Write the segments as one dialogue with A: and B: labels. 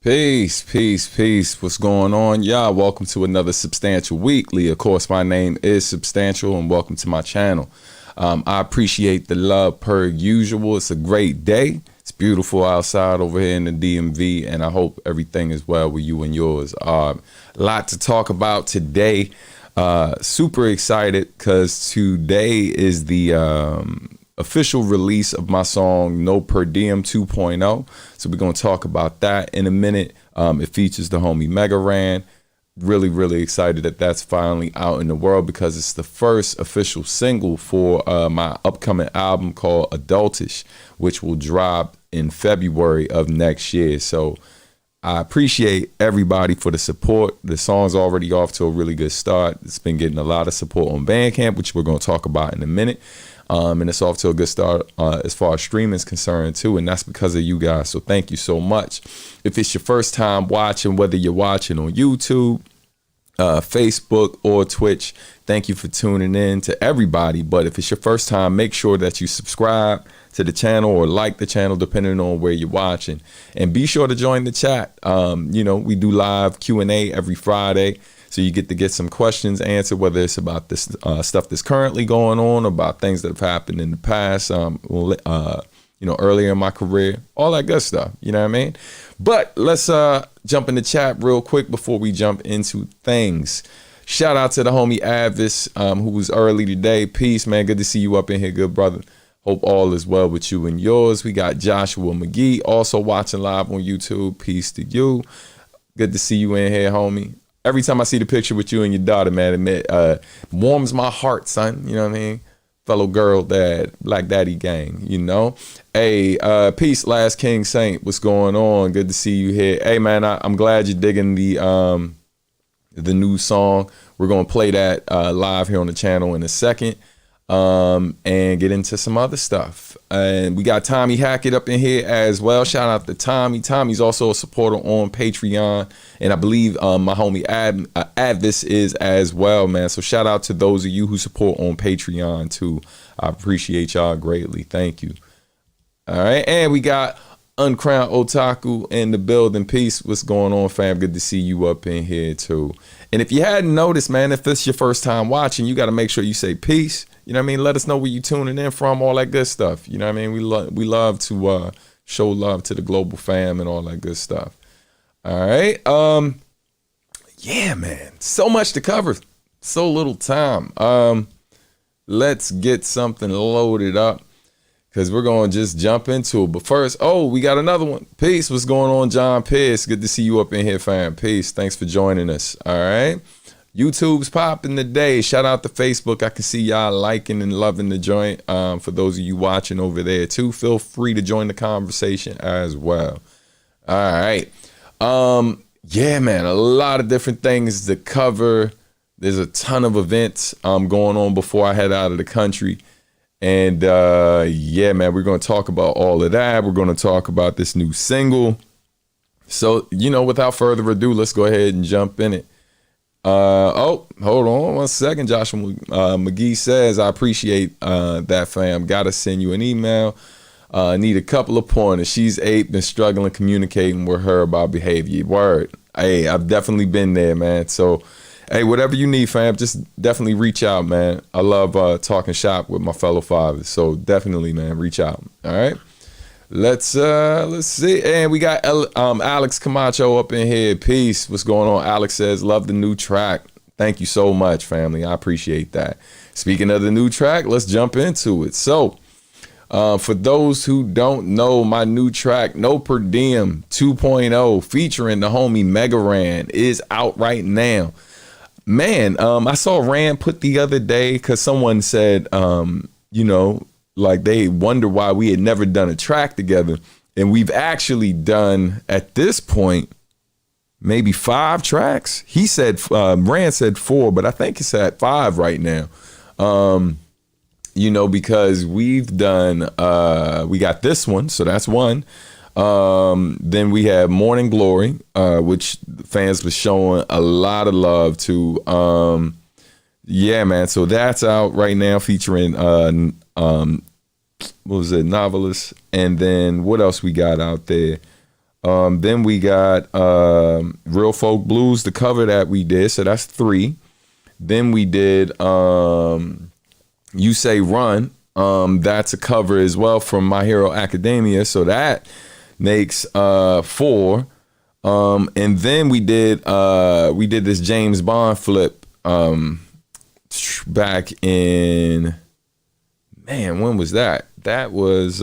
A: Peace, peace, peace. What's going on, y'all? Welcome to another Substantial Weekly. Of course, my name is Substantial, and welcome to my channel. I appreciate the love per usual. It's a great day. It's beautiful outside over here in the DMV, and I hope everything is well with you and yours. A lot to talk about today. Super excited because today is the official release of my song No Per Diem 2.0. So we're going to talk about that in a minute. It features the homie Mega Ran. Really excited that that's finally out in the world because it's the first official single for my upcoming album called Adultish, which will drop in February of next year. So I appreciate everybody for the support. The song's already off to a really good start. It's been getting a lot of support on Bandcamp, which we're going to talk about in a minute. And it's off to a good start as far as streaming is concerned too, and that's because of you guys. So thank you so much. If it's your first time watching, whether you're watching on YouTube, Facebook, or Twitch, thank you for tuning in to everybody. But if it's your first time, make sure that you subscribe to the channel or like the channel, depending on where you're watching. And be sure to join the chat. We do live Q&A every Friday. So you get to get some questions answered, whether it's about this stuff that's currently going on, about things that have happened in the past, earlier in my career, all that good stuff. You know what I mean? But let's jump in the chat real quick before we jump into things. Shout out to the homie Avis, who was early today. Peace, man. Good to see you up in here, good brother. Hope all is well with you and yours. We got Joshua McGee also watching live on YouTube. Peace to you. Good to see you in here, homie. Every time I see the picture with you and your daughter, man, it warms my heart, son. You know what I mean? Fellow girl dad, Black Daddy gang, you know? Hey, peace, Last King Saint. What's going on? Good to see you here. Hey, man, I'm glad you're digging the new song. We're going to play that live here on the channel in a second and get into some other stuff. And we got Tommy Hackett up in here as well. Shout out to Tommy. Tommy's also a supporter on Patreon. And I believe my homie Advis is as well, man. So shout out to those of you who support on Patreon too. I appreciate y'all greatly. Thank you. All right. And we got Uncrowned Otaku in the building. Peace. What's going on, fam? Good to see you up in here too. And if you hadn't noticed, man, if this is your first time watching, you got to make sure you say peace. You know what I mean? Let us know where you tuning in from, all that good stuff. You know what I mean? We love to show love to the global fam and all that good stuff. All right. Yeah, man. So much to cover. So little time. Let's get something loaded up because we're going to just jump into it. But first, we got another one. Peace. What's going on, John Pierce? Good to see you up in here, fam. Peace. Thanks for joining us. All right. YouTube's popping today. Shout out to Facebook. I can see y'all liking and loving the joint. For those of you watching over there too, feel free to join the conversation as well. All right. Yeah, man, a lot of different things to cover. There's a ton of events going on before I head out of the country. And yeah, man, we're going to talk about all of that. We're going to talk about this new single. So, without further ado, let's go ahead and jump in it. Hold on one second. Joshua McGee says, I appreciate that, fam. Gotta send you an email. Need a couple of pointers. She's 8, been struggling communicating with her about behavior. Word. Hey, I've definitely been there, man. So, hey, whatever you need, fam, just definitely reach out, man. I love talking shop with my fellow fathers. So definitely, man, reach out. All right. Let's see. And we got Alex Camacho up in here. Peace. What's going on? Alex says, love the new track. Thank you so much, family. I appreciate that. Speaking of the new track, let's jump into it. So for those who don't know, my new track, No Per Diem 2.0, featuring the homie Mega Ran, is out right now. Man, I saw Rand put the other day because someone said, like they wonder why we had never done a track together. And we've actually done, at this point, maybe 5 tracks. He said, Rand said 4, but I think it's at 5 right now. Because we've done, we got this one, so that's 1. Then we have Morning Glory, which fans were showing a lot of love to. Yeah, man. So that's out right now, featuring what was it, Novelist, and then what else we got out there? Then we got Real Folk Blues, the cover that we did. So that's 3. Then we did You Say Run. That's a cover as well from My Hero Academia. So that makes 4. And then we did this James Bond flip back in, man, when was that? That was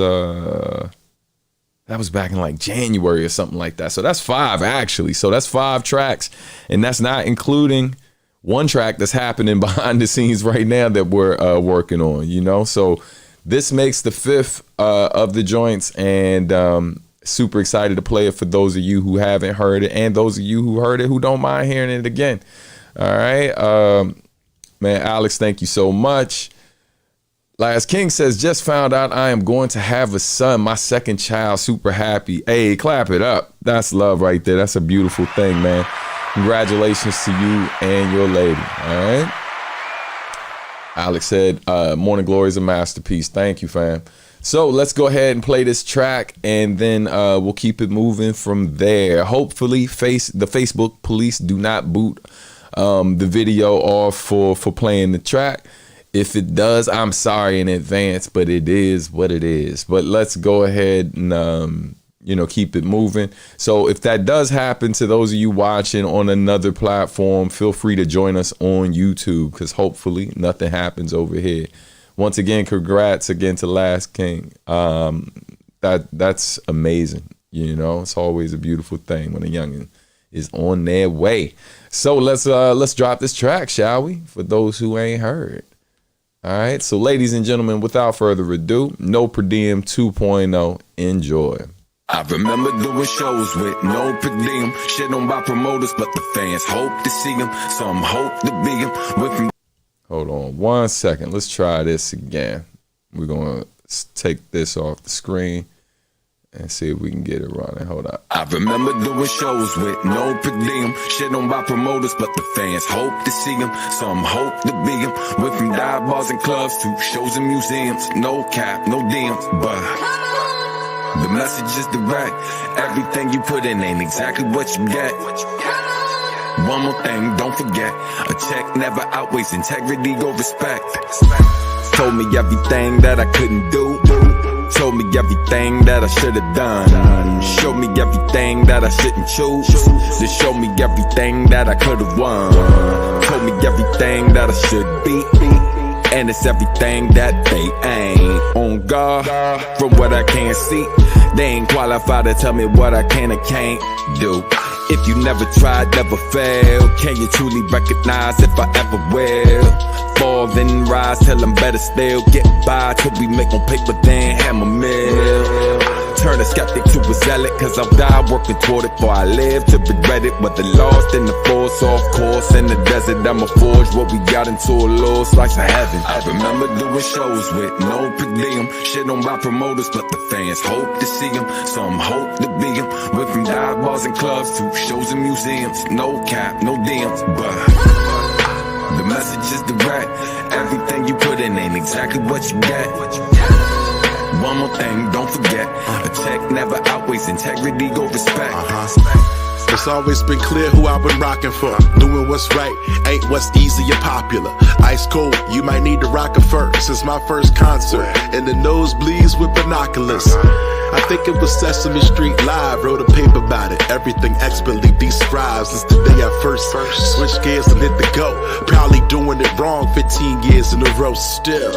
A: back in like January or something like that. So that's 5 actually. So that's 5 tracks, and that's not including one track that's happening behind the scenes right now that we're working on, you know? So this makes the 5th of the joints, and super excited to play it for those of you who haven't heard it, and those of you who heard it who don't mind hearing it again. All right. Man, Alex, thank you so much. Last King says, just found out I am going to have a son, my 2nd child, super happy. Hey, clap it up. That's love right there. That's a beautiful thing, man. Congratulations to you and your lady. All right. Alex said, Morning Glory is a masterpiece. Thank you, fam. So let's go ahead and play this track, and then we'll keep it moving from there. Hopefully the Facebook police do not boot the video off for playing the track. If it does, I'm sorry in advance, but it is what it is. But let's go ahead and keep it moving. So if that does happen, to those of you watching on another platform, feel free to join us on YouTube, because hopefully nothing happens over here. Once again, congrats again to Last King. That's amazing. You know, it's always a beautiful thing when a youngin is on their way. So let's drop this track, shall we? For those who ain't heard. All right. So ladies and gentlemen, without further ado, No Per Diem 2.0. Enjoy.
B: I remember doing shows with no per diem. Shit on by promoters, but the fans hope to see them. Some hope to be them with them.
A: Hold on 1 second. Let's try this again. We're going to take this off the screen and see if we can get it running. Hold up.
B: I remember doing shows with no per diem. Shit on by promoters, but the fans hope to see them. Some hope to be them. Went from dive bars and clubs to shows and museums. No cap, no DMs, but the message is direct. Everything you put in ain't exactly what you get. One more thing, don't forget, a check never outweighs integrity or respect. Told me everything that I couldn't do. Told me everything that I should have done. Showed me everything that I shouldn't choose. To show me everything that I could have won. Told me everything that I should be. And it's everything that they ain't. On guard, from what I can't see, they ain't qualified to tell me what I can and can't do. If you never tried, never failed, can you truly recognize if I ever will? Fall, then rise, till I'm better still. Get by till we make on paper, then hammer mill. Turn a skeptic to a zealot, cause I'll die working toward it before I live to regret it. Whether lost in the force, off course in the desert, I'ma forge what we got into a little slice of heaven. I remember doing shows with no per diem. Shit on by promoters, but the fans hope to see them. Some hope to be them. Went from dive bars and clubs to shows and museums. No cap, no DMs, but the message is direct. Everything you put in ain't exactly what you get. One more thing, don't forget, a check never outweighs integrity or respect.
C: It's always been clear who I've been rocking for. Doing what's right ain't what's easy or popular. Ice cold, you might need to rock it first. It's my first concert in the nosebleeds with binoculars. I think it was Sesame Street Live, wrote a paper about it. Everything expertly describes since the day I first switched gears and hit the go. Probably doing it wrong 15 years in a row still.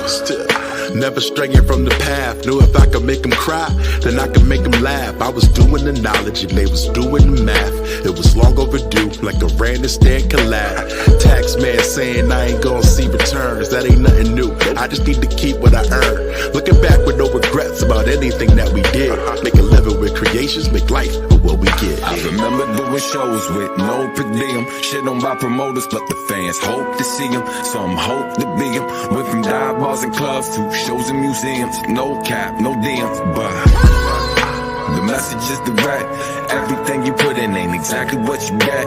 C: Never straying from the path. Knew if I could make them cry, then I could make them laugh. I was doing the knowledge and they was doing the math. It was long overdue, like a random stand collab. Tax man saying I ain't gonna see returns. That ain't nothing new. I just need to keep what I earned. Looking back with no regrets about anything that we did. Make a living with creations, make life with what we get.
B: I remember doing shows with no per diem. Shit on by promoters, but the fans hope to see them. Some hope to be them. Went from dive bars and clubs to shows and museums. No cap, no DMs, but the message is direct. Everything you put in ain't exactly what you get.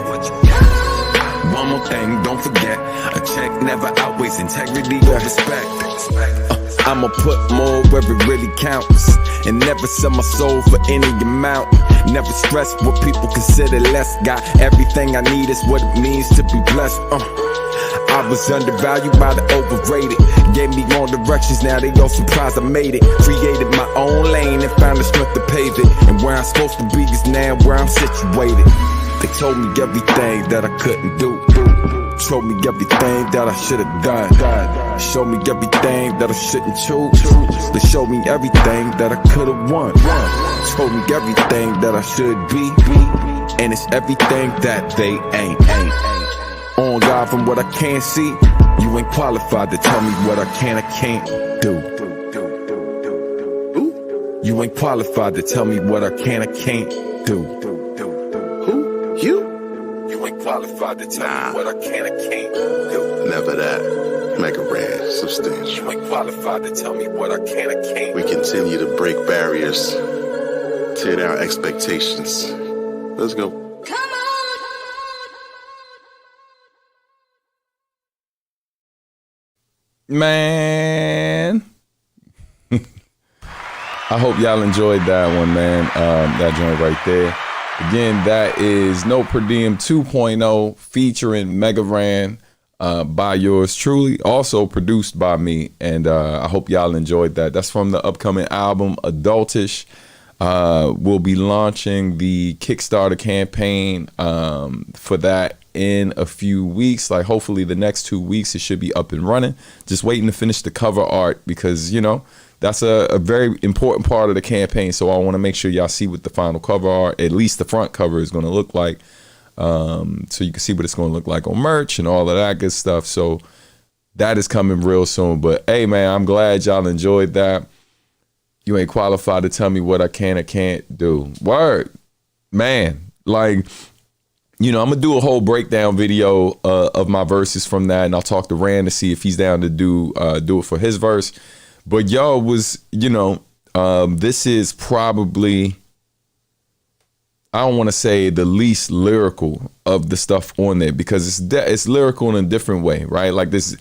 B: One more thing, don't forget, a check never outweighs integrity or respect. I'ma put more where it really counts, and never sell my soul for any amount. Never stress what people consider less. Got everything I need, is what it means to be blessed. I was undervalued by the overrated. Gave me wrong directions, now they all surprised I made it. Created my own lane and found the strength to pave it. And where I'm supposed to be is now where I'm situated. They told me everything that I couldn't do. Told me everything that I should've done. Showed me everything that I shouldn't choose. They showed me everything that I could've won. Told me everything that I should be, and it's everything that they ain't. On God, from what I can't see, you ain't qualified to tell me what I can or can't do. You ain't qualified to tell me what I can or can't do.
C: Who? You?
B: You ain't qualified to tell me what I can or can't do.
C: Never that. Mega Ran, substantial.
B: You ain't qualified to tell me what I can or can't.
C: We continue to break barriers, tear down expectations. Let's go.
A: Man, I hope y'all enjoyed that one, man. That joint right there. Again, that is No Per Diem 2.0 featuring Mega Ran by yours truly, also produced by me. And I hope y'all enjoyed that. That's from the upcoming album Adultish. We'll be launching the Kickstarter campaign for that in a few weeks. Like hopefully the next 2 weeks it should be up and running. Just waiting to finish the cover art because, you know, that's a very important part of the campaign. So I want to make sure y'all see what the final cover art, at least the front cover, is going to look like. So you can see what it's going to look like on merch and all of that good stuff. So that is coming real soon. But hey, man, I'm glad y'all enjoyed that. You ain't qualified to tell me what I can or can't do. Word, man. Like, you know, I'm gonna do a whole breakdown video of my verses from that, and I'll talk to Rand to see if he's down to do it for his verse. But y'all was, you know, this is probably, I don't want to say the least lyrical of the stuff on there because it's lyrical in a different way, right? Like this,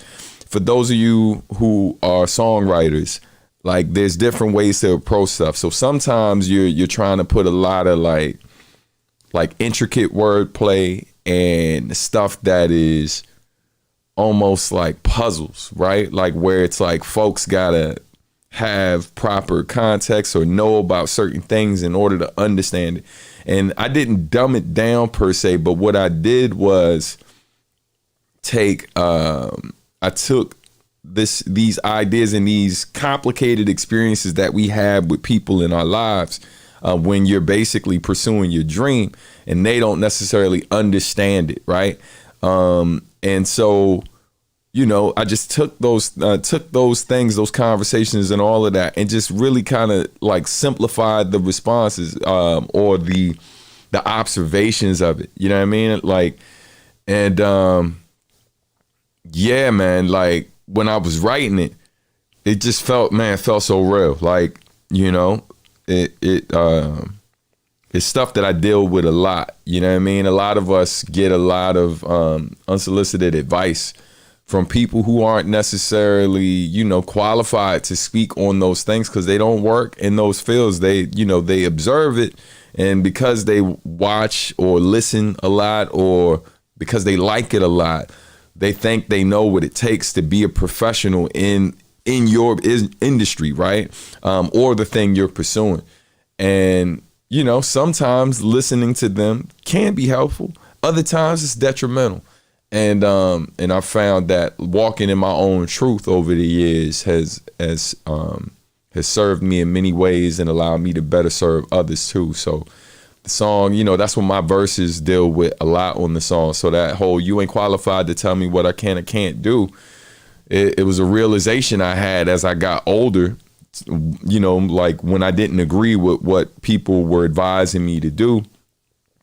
A: for those of you who are songwriters, like there's different ways to approach stuff. So sometimes you're trying to put a lot of like intricate wordplay and stuff that is almost like puzzles, right? Like where it's like folks gotta have proper context or know about certain things in order to understand it. And I didn't dumb it down per se, but what I did was I took these ideas and these complicated experiences that we have with people in our lives when you're basically pursuing your dream and they don't necessarily understand it, right? And so, you know, I just took those things, those conversations and all of that, and just really kind of like simplified the responses or the observations of it. You know what I mean? Like, and yeah, man, like when I was writing it, it just felt so real. Like, you know, it's stuff that I deal with a lot. You know what I mean? A lot of us get a lot of unsolicited advice from people who aren't necessarily, you know, qualified to speak on those things because they don't work in those fields. They, you know, they observe it, and because they watch or listen a lot, or because they like it a lot, they think they know what it takes to be a professional in your industry, right? Or the thing you're pursuing. And, you know, sometimes listening to them can be helpful. Other times it's detrimental. And I found that walking in my own truth over the years has served me in many ways and allowed me to better serve others too. So the song, you know, that's what my verses deal with a lot on the song. So that whole "you ain't qualified to tell me what I can or can't do," it was a realization I had as I got older, you know, like when I didn't agree with what people were advising me to do.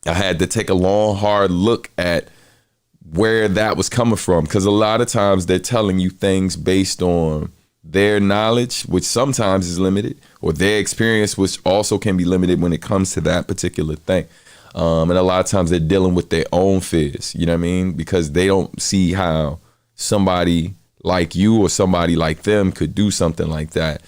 A: I had to take a long, hard look at where that was coming from, because a lot of times they're telling you things based on their knowledge, which sometimes is limited, or their experience, which also can be limited when it comes to that particular thing. And a lot of times they're dealing with their own fears, you know what I mean? Because they don't see how somebody like you or somebody like them could do something like that,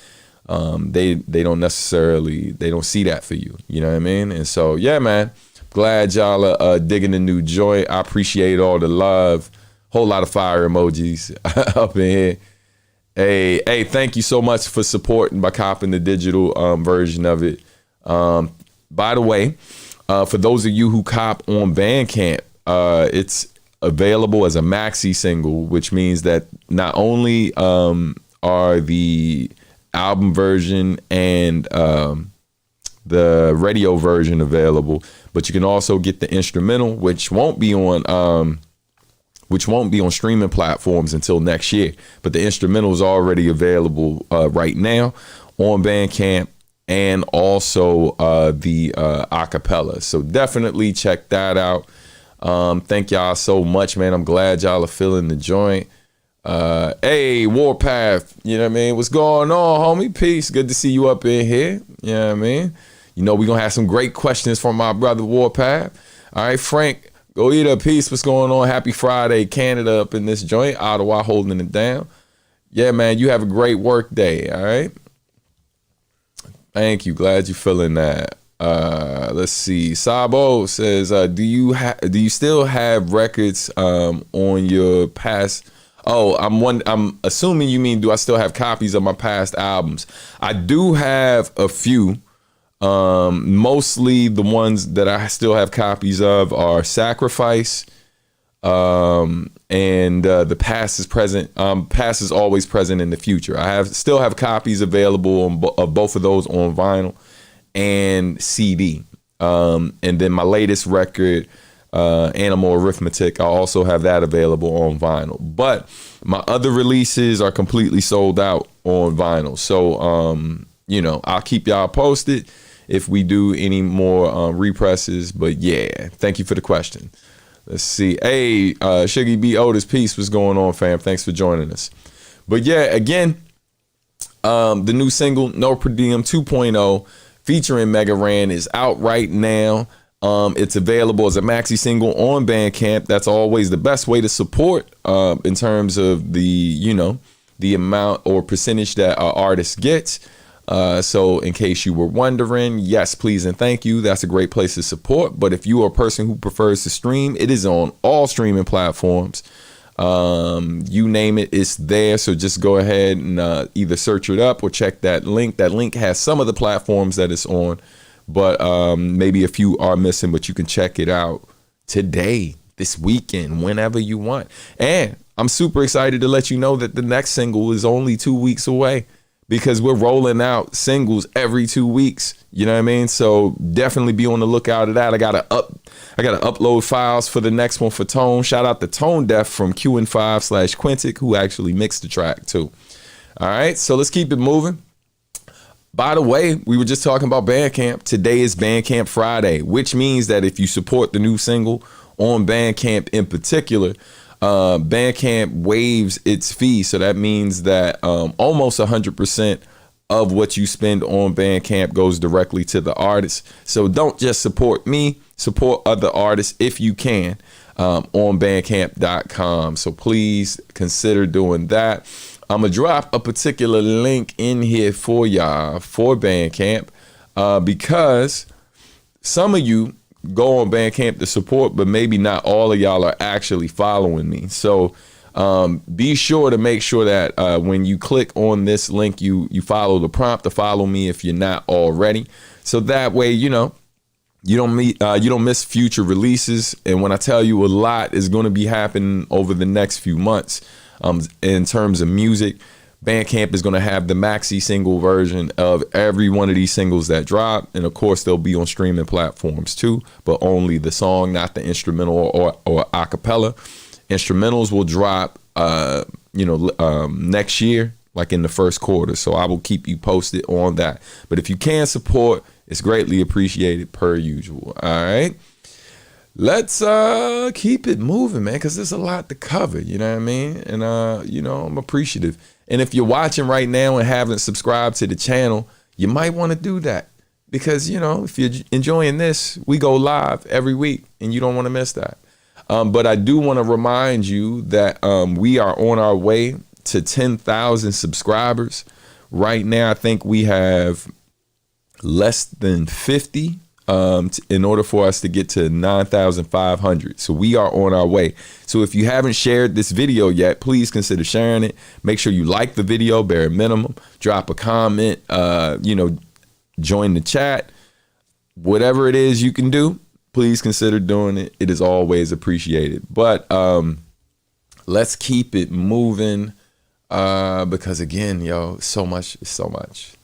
A: they don't see that for you. You know what I mean? And so, yeah, man, glad y'all are digging the new joint. I appreciate all the love. Whole lot of fire emojis up in here. Hey, thank you so much for supporting by copping the digital version of it. By the way, for those of you who cop on Bandcamp, it's available as a maxi single, which means that not only are the album version and the radio version available, but you can also get the instrumental, which won't be on streaming platforms until next year. But the instrumental is already available right now on Bandcamp, and also the acapella. So definitely check that out. Thank y'all so much, man. I'm glad y'all are feeling the joint. Hey, Warpath, you know what I mean? What's going on, homie? Peace. Good to see you up in here. You know what I mean? You know, we're going to have some great questions from my brother, Warpath. All right, Frank, go eat a piece. What's going on? Happy Friday, Canada up in this joint. Ottawa holding it down. Yeah, man, you have a great work day, all right? Thank you. Glad you're feeling that. Let's see. Sabo says, do you still have records on your past? Oh, I'm assuming you mean, do I still have copies of my past albums? I do have a few. Mostly the ones that I still have copies of are Sacrifice, and the Past is Present. Past is Always Present in the Future. I still have copies available of both of those on vinyl and CD. And then my latest record, Animal Arithmetic, I also have that available on vinyl. But my other releases are completely sold out on vinyl. So, you know, I'll keep y'all posted if we do any more represses. But yeah, thank you for the question. Let's see. Hey, Shuggy B. Otis, peace. What's going on, fam? Thanks for joining us. But yeah, again, the new single, No Per Diem 2.0, featuring Mega Ran, is out right now. It's available as a maxi single on Bandcamp. That's always the best way to support in terms of the amount or percentage that our artist gets. So in case you were wondering, yes, please and thank you. That's a great place to support. But if you are a person who prefers to stream, it is on all streaming platforms. You name it, it's there. So just go ahead and either search it up or check that link. That link has some of the platforms that it's on, but maybe a few are missing, but you can check it out today, this weekend, whenever you want. And I'm super excited to let you know that the next single is only 2 weeks away, because we're rolling out singles every 2 weeks. You know what I mean? So definitely be on the lookout of that. I gotta upload files for the next one for Tone. Shout out to Tone Deaf from QN5/Quintic, who actually mixed the track too. All right, so let's keep it moving. By the way, we were just talking about Bandcamp. Today is Bandcamp Friday, which means that if you support the new single on Bandcamp in particular, Bandcamp waives its fee. So that means that almost 100% of what you spend on Bandcamp goes directly to the artist. So don't just support me, support other artists if you can on bandcamp.com. So please consider doing that. I'm going to drop a particular link in here for y'all for Bandcamp because some of you go on Bandcamp to support, but maybe not all of y'all are actually following me. So be sure to make sure that when you click on this link, you follow the prompt to follow me if you're not already. So that way, you don't miss future releases. And when I tell you a lot is going to be happening over the next few months in terms of music, Bandcamp is going to have the maxi single version of every one of these singles that drop. And of course, they'll be on streaming platforms too, but only the song, not the instrumental or a cappella. Instrumentals will drop, next year, like in the first quarter. So I will keep you posted on that. But if you can support, it's greatly appreciated per usual. All right. Let's keep it moving, man, because there's a lot to cover. You know what I mean? And, I'm appreciative. And if you're watching right now and haven't subscribed to the channel, you might want to do that because, if you're enjoying this, we go live every week and you don't want to miss that. But I do want to remind you that we are on our way to 10,000 subscribers. Right now, I think we have less than 50 in order for us to get to 9,500. So we are on our way. So if you haven't shared this video yet, please consider sharing it. Make sure you like the video, bare minimum. Drop a comment, join the chat. Whatever it is you can do, please consider doing it. It is always appreciated. But let's keep it moving because again, so much.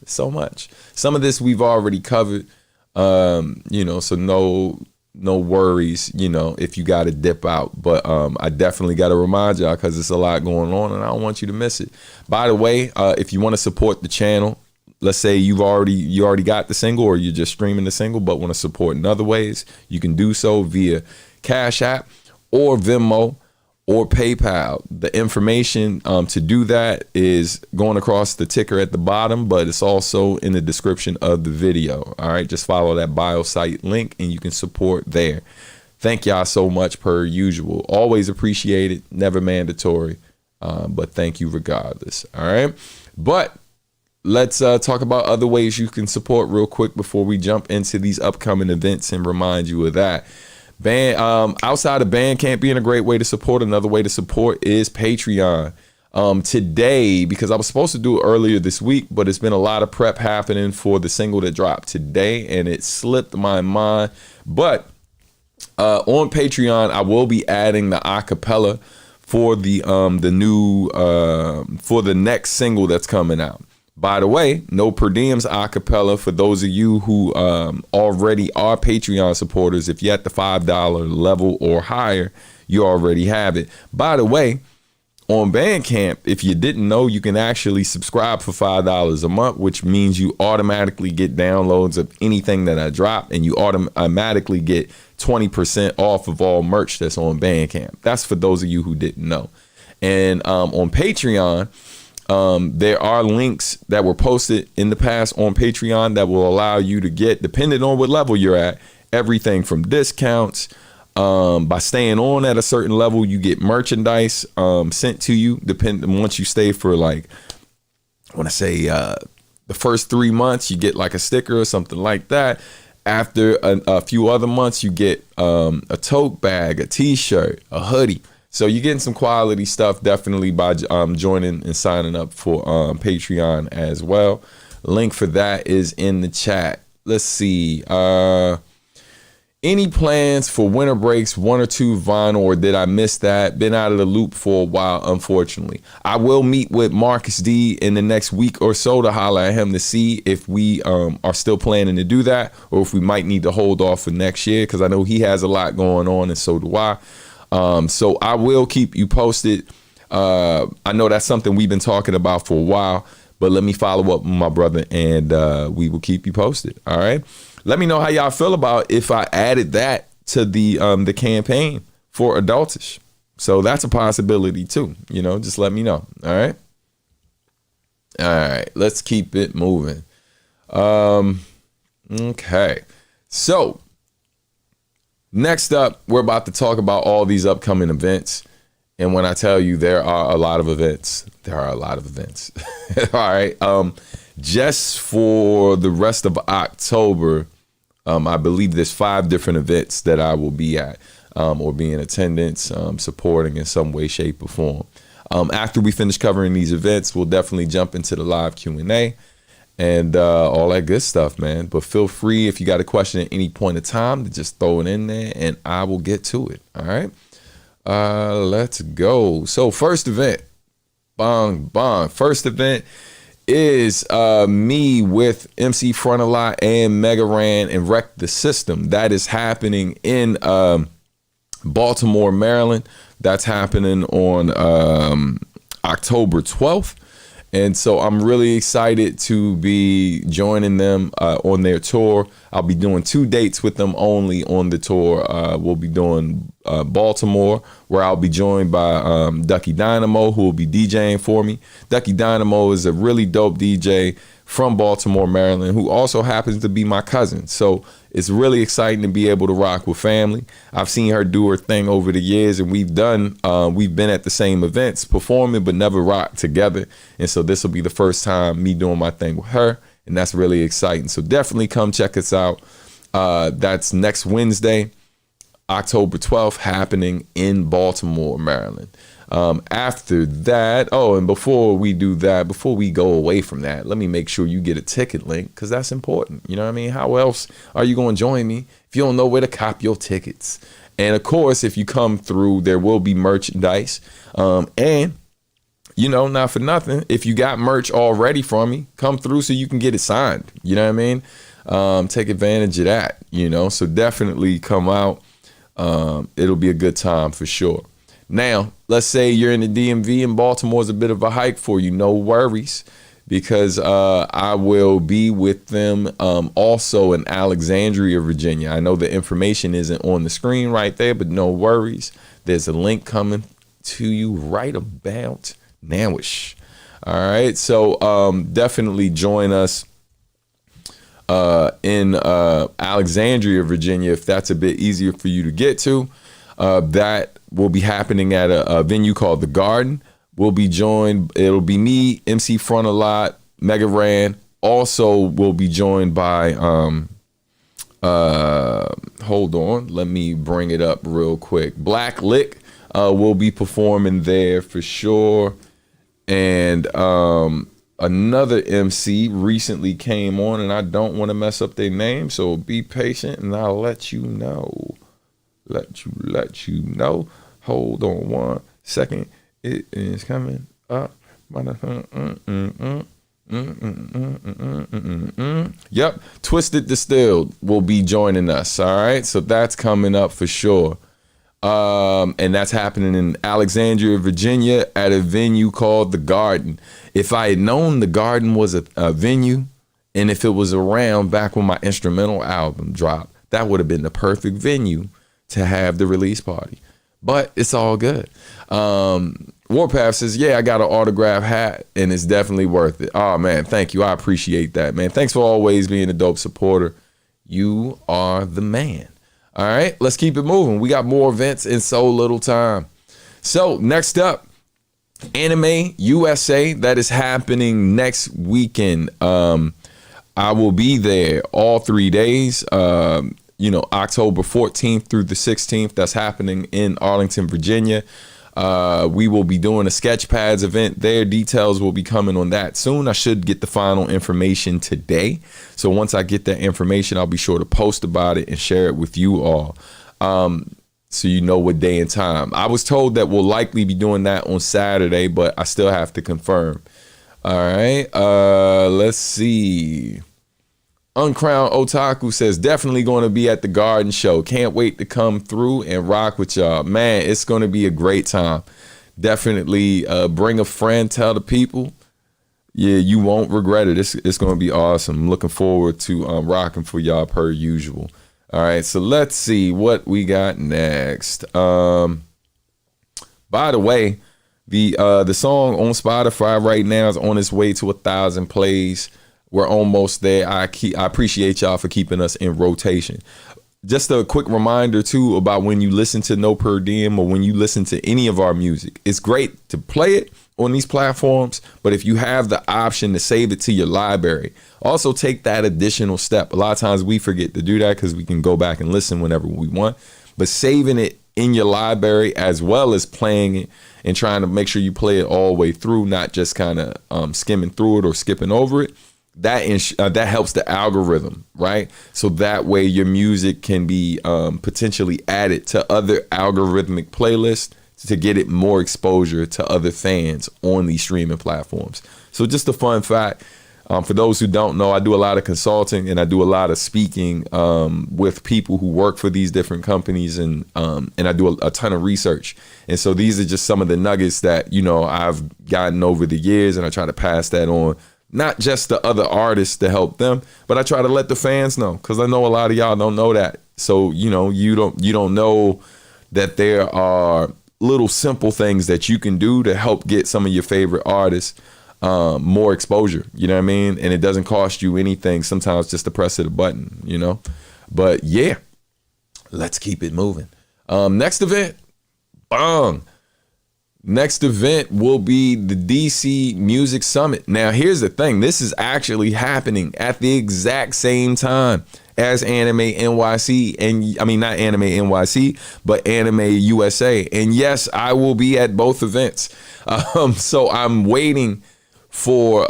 A: Some of this we've already covered, so no worries, if you got to dip out. But I definitely got to remind y'all because it's a lot going on and I don't want you to miss it. By the way, if you want to support the channel, let's say you already got the single or you're just streaming the single but want to support in other ways, you can do so via Cash App or Venmo or PayPal. The information to do that is going across the ticker at the bottom, but it's also in the description of the video. All right, just follow that bio site link and you can support there. Thank y'all so much per usual. Always appreciate it, never mandatory, but thank you regardless. All right, but let's talk about other ways you can support real quick before we jump into these upcoming events and remind you of that. Outside of Bandcamp being a great way to support, another way to support is Patreon. Today, because I was supposed to do it earlier this week, but it's been a lot of prep happening for the single that dropped today and it slipped my mind. But on Patreon, I will be adding the acapella for the new for the next single that's coming out. By the way, No Per Diem's acapella for those of you who already are Patreon supporters. If you're at the $5 level or higher, you already have it. By the way, on Bandcamp, if you didn't know, you can actually subscribe for $5 a month, which means you automatically get downloads of anything that I drop, and you automatically get 20% off of all merch that's on Bandcamp. That's for those of you who didn't know. And on Patreon, there are links that were posted in the past on Patreon that will allow you to get, depending on what level you're at, everything from discounts. By staying on at a certain level, you get merchandise sent to you. Once you stay for the first 3 months, you get like a sticker or something like that. After a few other months, you get a tote bag, a t-shirt, a hoodie. So you're getting some quality stuff definitely by joining and signing up for Patreon as well. Link for that is in the chat. Let's see. Any plans for winter breaks, 1 or 2 vinyl, or did I miss that? Been out of the loop for a while, unfortunately. I will meet with Marcus D in the next week or so to holler at him to see if we are still planning to do that or if we might need to hold off for next year, because I know he has a lot going on and so do I. So I will keep you posted. I know that's something we've been talking about for a while, but let me follow up with my brother and we will keep you posted. All right. Let me know how y'all feel about if I added that to the campaign for Adultish. So that's a possibility too. Just let me know. All right. All right. Let's keep it moving. Okay. So next up, we're about to talk about all these upcoming events. And when I tell you there are a lot of events, All right. Just for the rest of October, I believe there's 5 different events that I will be at or be in attendance, supporting in some way, shape, or form. After we finish covering these events, we'll definitely jump into the live Q&A and all that good stuff, man. But feel free, if you got a question at any point in time, to just throw it in there and I will get to it. All right. Let's go. So first event, bong. First event is me with MC Frontalot and Mega Ran and Wreck the System. That is happening in Baltimore, Maryland. That's happening on October 12th. And so I'm really excited to be joining them on their tour. I'll be doing 2 dates with them only on the tour. We'll be doing Baltimore, where I'll be joined by Ducky Dynamo, who will be DJing for me. Ducky Dynamo is a really dope DJ from Baltimore, Maryland, who also happens to be my cousin. So it's really exciting to be able to rock with family. I've seen her do her thing over the years, and we've been at the same events performing, but never rocked together. And so this will be the first time me doing my thing with her, and that's really exciting. So definitely come check us out. That's next Wednesday, October 12th, happening in Baltimore, Maryland. After that, and before we do that, before we go away from that, let me make sure you get a ticket link, because that's important. You know what I mean? How else are you going to join me if you don't know where to cop your tickets? And of course, if you come through, there will be merchandise. And you know, not for nothing, if you got merch already from me, come through so you can get it signed. You know what I mean? Take advantage of that, you know, so definitely come out. It'll be a good time for sure. Now, let's say you're in the DMV and Baltimore's a bit of a hike for you. No worries, because I will be with them also in Alexandria, Virginia. I know the information isn't on the screen right there, but no worries. There's a link coming to you right about nowish. All right, so definitely join us in Alexandria, Virginia, if that's a bit easier for you to get to. That will be happening at a venue called The Garden. We'll be joined, it'll be me, MC Front a Lot, Mega Ran. Also, we'll be joined by, hold on, let me bring it up real quick. Black Lick will be performing there for sure. And another MC recently came on, and I don't want to mess up their name, so be patient and I'll let you know. Let you know. Hold on one second. It is coming up. Yep. Twisted Distilled will be joining us. All right. So that's coming up for sure. And that's happening in Alexandria, Virginia, at a venue called The Garden. If I had known The Garden was a venue, and if it was around back when my instrumental album dropped, that would have been the perfect venue to have the release party. But it's all good. Warpath says, yeah, I got an autograph hat, and it's definitely worth it. Oh, man, thank you. I appreciate that, man. Thanks for always being a dope supporter. You are the man. All right, let's keep it moving. We got more events in so little time. So next up, Anime USA. That is happening next weekend. I will be there all 3 days. October 14th through the 16th. That's happening in Arlington, Virginia. We will be doing a Sketchpads event there. Details will be coming on that soon. I should get the final information today. So once I get that information, I'll be sure to post about it and share it with you all. So you know what day and time. I was told that we'll likely be doing that on Saturday, but I still have to confirm. All right. Let's see. Uncrowned Otaku says, definitely going to be at the Garden show. Can't wait to come through and rock with y'all. Man, it's going to be a great time. Definitely bring a friend, tell the people. Yeah, you won't regret it. It's going to be awesome. Looking forward to rocking for y'all per usual. All right, so let's see what we got next. By the way, the song on Spotify right now is on its way to 1,000 plays. We're almost there. I appreciate y'all for keeping us in rotation. Just a quick reminder too about when you listen to No Per Diem or when you listen to any of our music, it's great to play it on these platforms, but if you have the option to save it to your library, also take that additional step. A lot of times we forget to do that because we can go back and listen whenever we want, but saving it in your library as well as playing it and trying to make sure you play it all the way through, not just kind of skimming through it or skipping over it. That helps the algorithm, right? So that way your music can be potentially added to other algorithmic playlists to get it more exposure to other fans on these streaming platforms. So just a fun fact. For those who don't know, I do a lot of consulting and I do a lot of speaking with people who work for these different companies, and I do a ton of research. And so these are just some of the nuggets that, I've gotten over the years, and I try to pass that on. Not just the other artists to help them, but I try to let the fans know, because I know a lot of y'all don't know that. So, you don't know that there are little simple things that you can do to help get some of your favorite artists more exposure. You know what I mean? And it doesn't cost you anything. Sometimes just the press of the button, you know? But yeah, let's keep it moving. Next event, bang. Next event will be the DC Music Summit. Now, here's the thing. This is actually happening at the exact same time as Anime NYC. And I mean, not Anime NYC, but Anime USA. And yes, I will be at both events. So I'm waiting for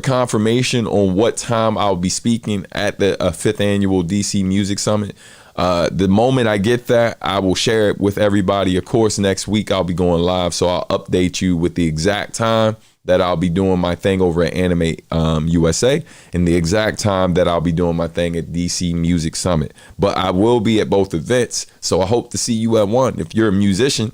A: confirmation on what time I'll be speaking at the 5th annual DC Music Summit. The moment I get that, I will share it with everybody. Of course, next week I'll be going live, so I'll update you with the exact time that I'll be doing my thing over at Anime USA and the exact time that I'll be doing my thing at DC Music Summit. But I will be at both events, so I hope to see you at one. If you're a musician,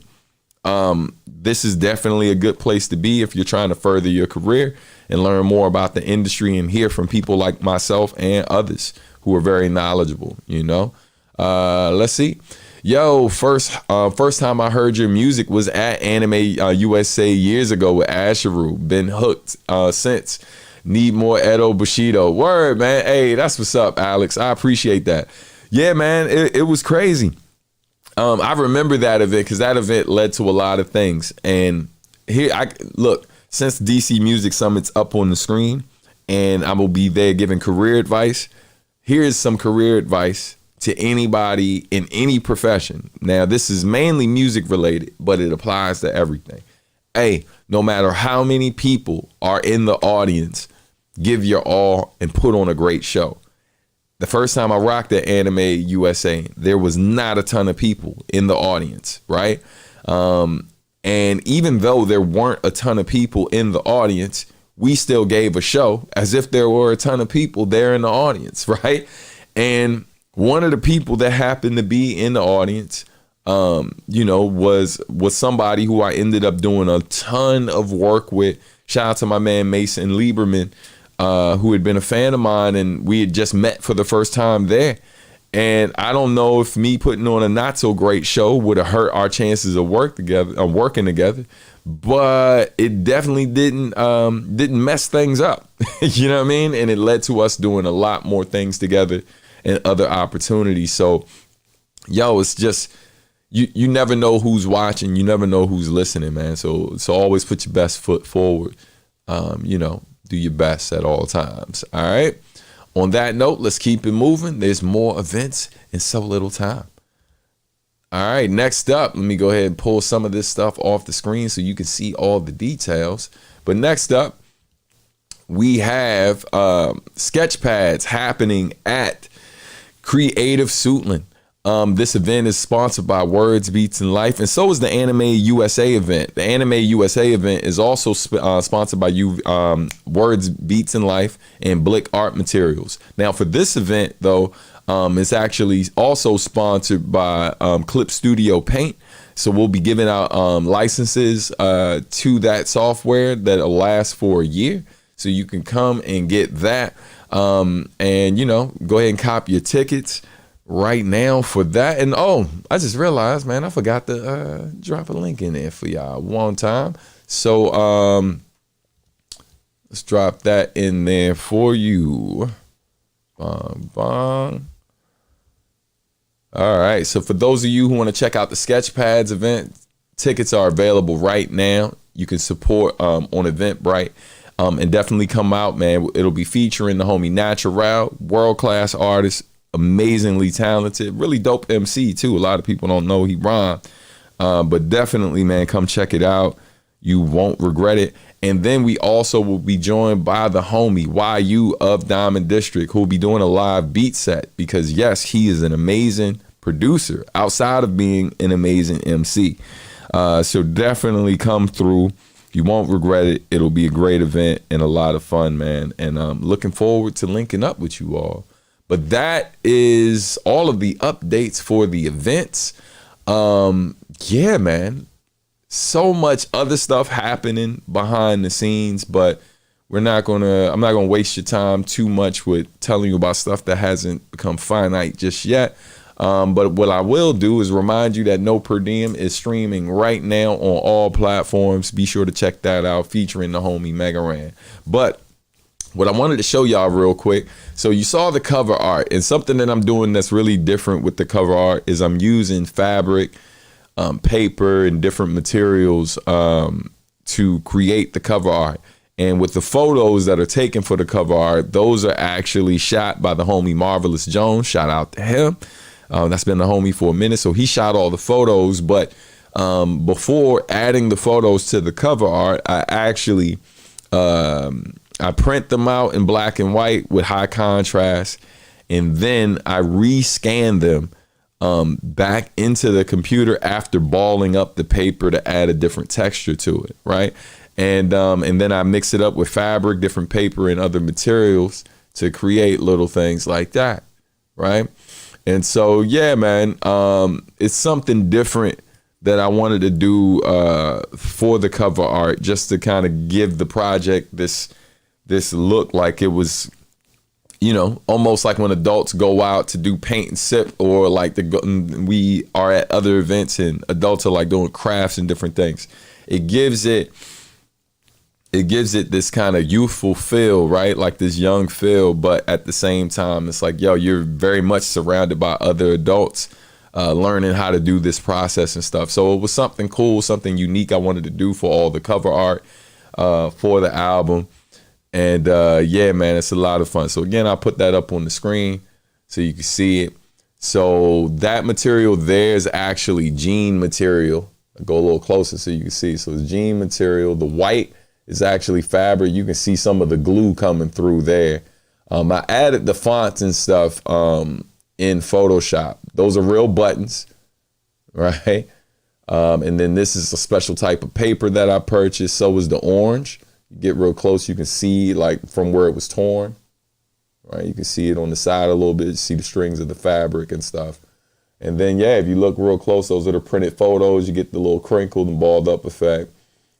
A: this is definitely a good place to be if you're trying to further your career and learn more about the industry and hear from people like myself and others who are very knowledgeable, you know. Let's see. Yo, first time I heard your music was at Anime USA years ago with Asheru. Been hooked since. Need more Edo Bushido. Word, man. Hey, that's what's up, Alex. I appreciate that. Yeah, man, it was crazy. I remember that event because that event led to a lot of things. And here, look, since DC Music Summit's up on the screen and I will be there giving career advice, here's some career advice to anybody in any profession. Now, this is mainly music related, but it applies to everything. Hey, no matter how many people are in the audience, give your all and put on a great show. The first time I rocked at Anime USA, there was not a ton of people in the audience, right? And even though there weren't a ton of people in the audience, we still gave a show as if there were a ton of people there in the audience, right? And one of the people that happened to be in the audience, was somebody who I ended up doing a ton of work with. Shout out to my man Mason Lieberman, who had been a fan of mine, and we had just met for the first time there. And I don't know if me putting on a not so great show would have hurt our chances of working together, but it definitely didn't mess things up. You know what I mean? And it led to us doing a lot more things together and other opportunities. So, yo, it's just you never know who's watching, you never know who's listening, man. So always put your best foot forward. Do your best at all times. All right. On that note, let's keep it moving. There's more events in so little time. All right, next up, let me go ahead and pull some of this stuff off the screen so you can see all the details. But next up, we have sketch pads happening at Creative Suitland. This event is sponsored by Words, Beats, and Life, and so is the Anime USA event. The Anime USA event is also sponsored by Words, Beats, and Life, and Blick Art Materials. Now, for this event, though, it's actually also sponsored by Clip Studio Paint. So we'll be giving out licenses to that software that'll last for a year. So you can come and get that, and go ahead and cop your tickets right now for that. And I just realized, man, I forgot to drop a link in there for y'all one time. So let's drop that in there for you. All right, so for those of you who want to check out the Sketchpads event, tickets are available right now. You can support on Eventbrite, and definitely come out, man. It'll be featuring the homie Natural, world-class artist, amazingly talented, really dope MC too. A lot of people don't know he rhymed, but definitely, man, come check it out. You won't regret it. And then we also will be joined by the homie YU of Diamond District, who will be doing a live beat set, because yes, he is an amazing producer outside of being an amazing MC. So definitely come through. You won't regret it. It'll be a great event and a lot of fun, man. And I'm looking forward to linking up with you all. But that is all of the updates for the events. Yeah, man. So much other stuff happening behind the scenes, but I'm not gonna waste your time too much with telling you about stuff that hasn't become finite just yet. But what I will do is remind you that No Per Diem is streaming right now on all platforms. Be sure to check that out, featuring the homie Mega Ran. But what I wanted to show y'all real quick, so you saw the cover art, and something that I'm doing that's really different with the cover art is I'm using fabric, paper, and different materials to create the cover art. And with the photos that are taken for the cover art, those are actually shot by the homie Marvelous Jones. Shout out to him. That's been the homie for a minute. So he shot all the photos. But before adding the photos to the cover art, I actually I print them out in black and white with high contrast. And then I rescan them back into the computer after balling up the paper to add a different texture to it, right? And then I mix it up with fabric, different paper, and other materials to create little things like that, right? And so, yeah, man, it's something different that I wanted to do for the cover art, just to kind of give the project this look like it was, you know, almost like when adults go out to do paint and sip, or like we are at other events and adults are like doing crafts and different things. It gives it this kind of youthful feel, right? Like this young feel, but at the same time, it's like, yo, you're very much surrounded by other adults learning how to do this process and stuff. So it was something cool, something unique I wanted to do for all the cover art for the album. And yeah, man, it's a lot of fun. So again, I'll put that up on the screen so you can see it. So that material there is actually jean material. I'll go a little closer so you can see. So it's jean material. The white is actually fabric. You can see some of the glue coming through there. I added the fonts and stuff in Photoshop. Those are real buttons, right? And then this is a special type of paper that I purchased. So is the orange. You get real close, you can see like from where it was torn, right? You can see it on the side a little bit. You see the strings of the fabric and stuff. And then, yeah, if you look real close, those are the printed photos. You get the little crinkled and balled up effect.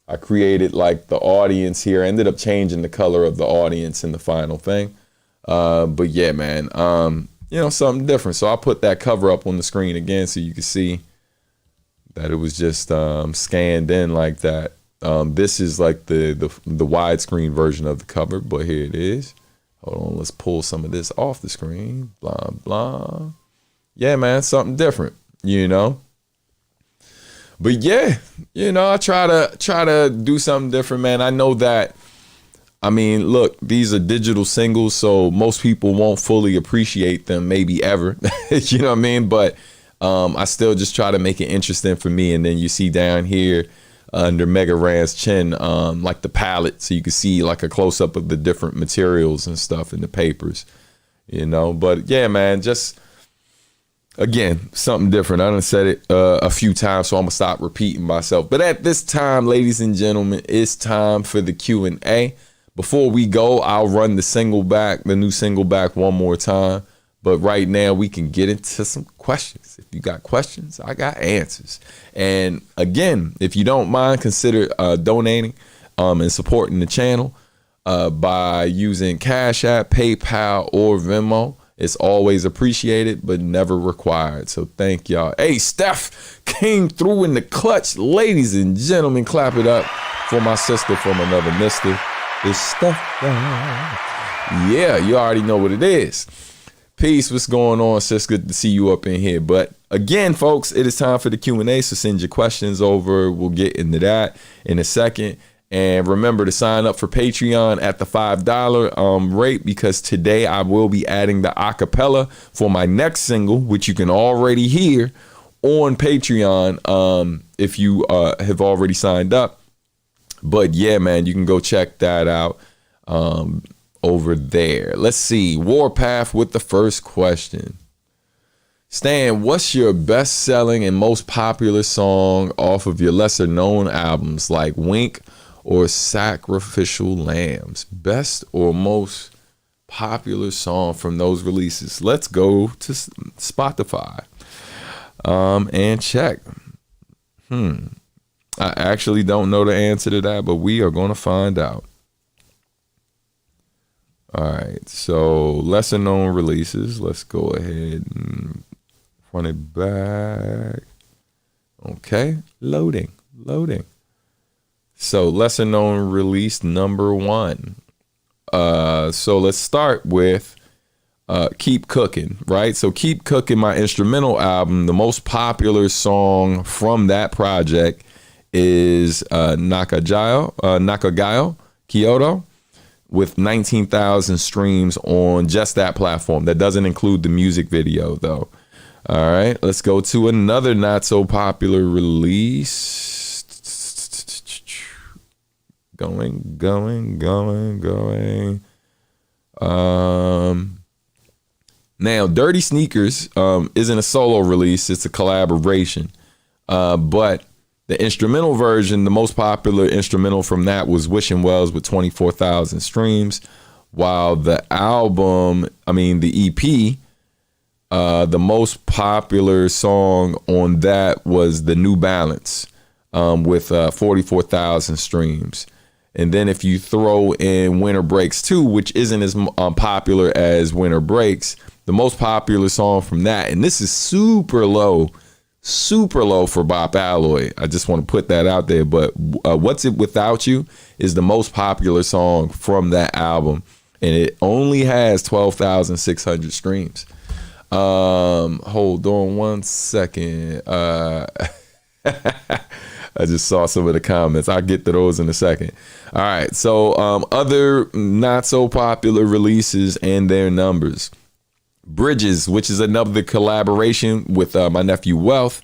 A: I created like the audience here. I ended up changing the color of the audience in the final thing. But yeah, man, you know, something different. So I'll put that cover up on the screen again so you can see that it was just scanned in like that. This is like the widescreen version of the cover, but here it is. Hold on, let's pull some of this off the screen. Blah, blah. Yeah, man, something different, you know? But yeah, you know, I try to do something different, man. I know that, I mean, look, these are digital singles, so most people won't fully appreciate them, maybe ever. You know what I mean? But I still just try to make it interesting for me. And then you see down here under Mega Ran's chin, like the palette, so you can see like a close up of the different materials and stuff in the papers, you know. But yeah, man, just again, something different. I done said it a few times, so I'm gonna stop repeating myself. But at this time, ladies and gentlemen, it's time for the Q&A. Before we go, I'll run the new single back one more time. But right now, we can get into some questions. If you got questions, I got answers. And again, if you don't mind, consider donating and supporting the channel by using Cash App, PayPal, or Venmo. It's always appreciated, but never required. So thank y'all. Hey, Steph came through in the clutch. Ladies and gentlemen, clap it up for my sister from another mister. It's Steph. Yeah, you already know what it is. Peace, what's going on, sis? Good to see you up in here. But again, folks, it is time for the Q&A, so send your questions over. We'll get into that in a second. And remember to sign up for Patreon at the $5 rate, because today I will be adding the acapella for my next single, which you can already hear on Patreon if you have already signed up. But yeah, man, you can go check that out over there. Let's see. Warpath with the first question. Stan, what's your best-selling and most popular song off of your lesser-known albums like Wink or Sacrificial Lambs? Best or most popular song from those releases? Let's go to Spotify and check. I actually don't know the answer to that, but we are going to find out. All right, so lesser known releases. Let's go ahead and Run it back. Okay, loading. So lesser known release number 1. So let's start with Keep Cooking, right? So Keep Cooking, my instrumental album, the most popular song from that project is Nakagayo Kyoto, with 19,000 streams on just that platform. That doesn't include the music video though. All right, let's go to another not so popular release. Going. Now, Dirty Sneakers isn't a solo release, it's a collaboration. But the instrumental version, the most popular instrumental from that was Wishing Wells with 24,000 streams, while the EP, the most popular song on that was the New Balance with 44,000 streams. And then if you throw in Winter Breaks 2, which isn't as popular as Winter Breaks, the most popular song from that, and this is super low for Bop Alloy. I just want to put that out there. But What's It Without You is the most popular song from that album, and it only has 12,600 streams. Hold on one second. I just saw some of the comments. I'll get to those in a second. All right. So other not so popular releases and their numbers. Bridges, which is another collaboration with my nephew Wealth.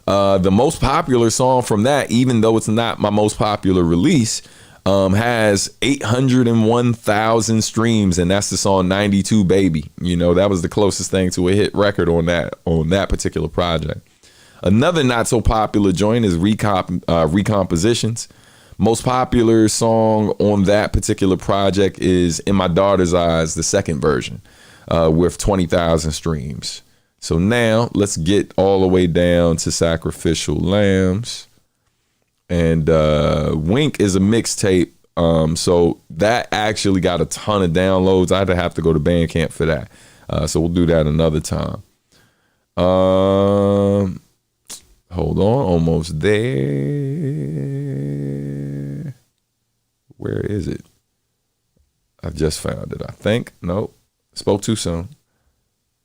A: The most popular song from that, even though it's not my most popular release, has 801,000 streams, and that's the song 92 Baby. You know, that was the closest thing to a hit record on that particular project. Another not so popular joint is Recompositions. Most popular song on that particular project is In My Daughter's Eyes, the second version, with 20,000 streams. So now let's get all the way down to Sacrificial Lambs. And Wink is a mixtape. So that actually got a ton of downloads. I'd have to go to Bandcamp for that. So we'll do that another time. Hold on, almost there. Where is it? I just found it, I think. Nope. Spoke too soon.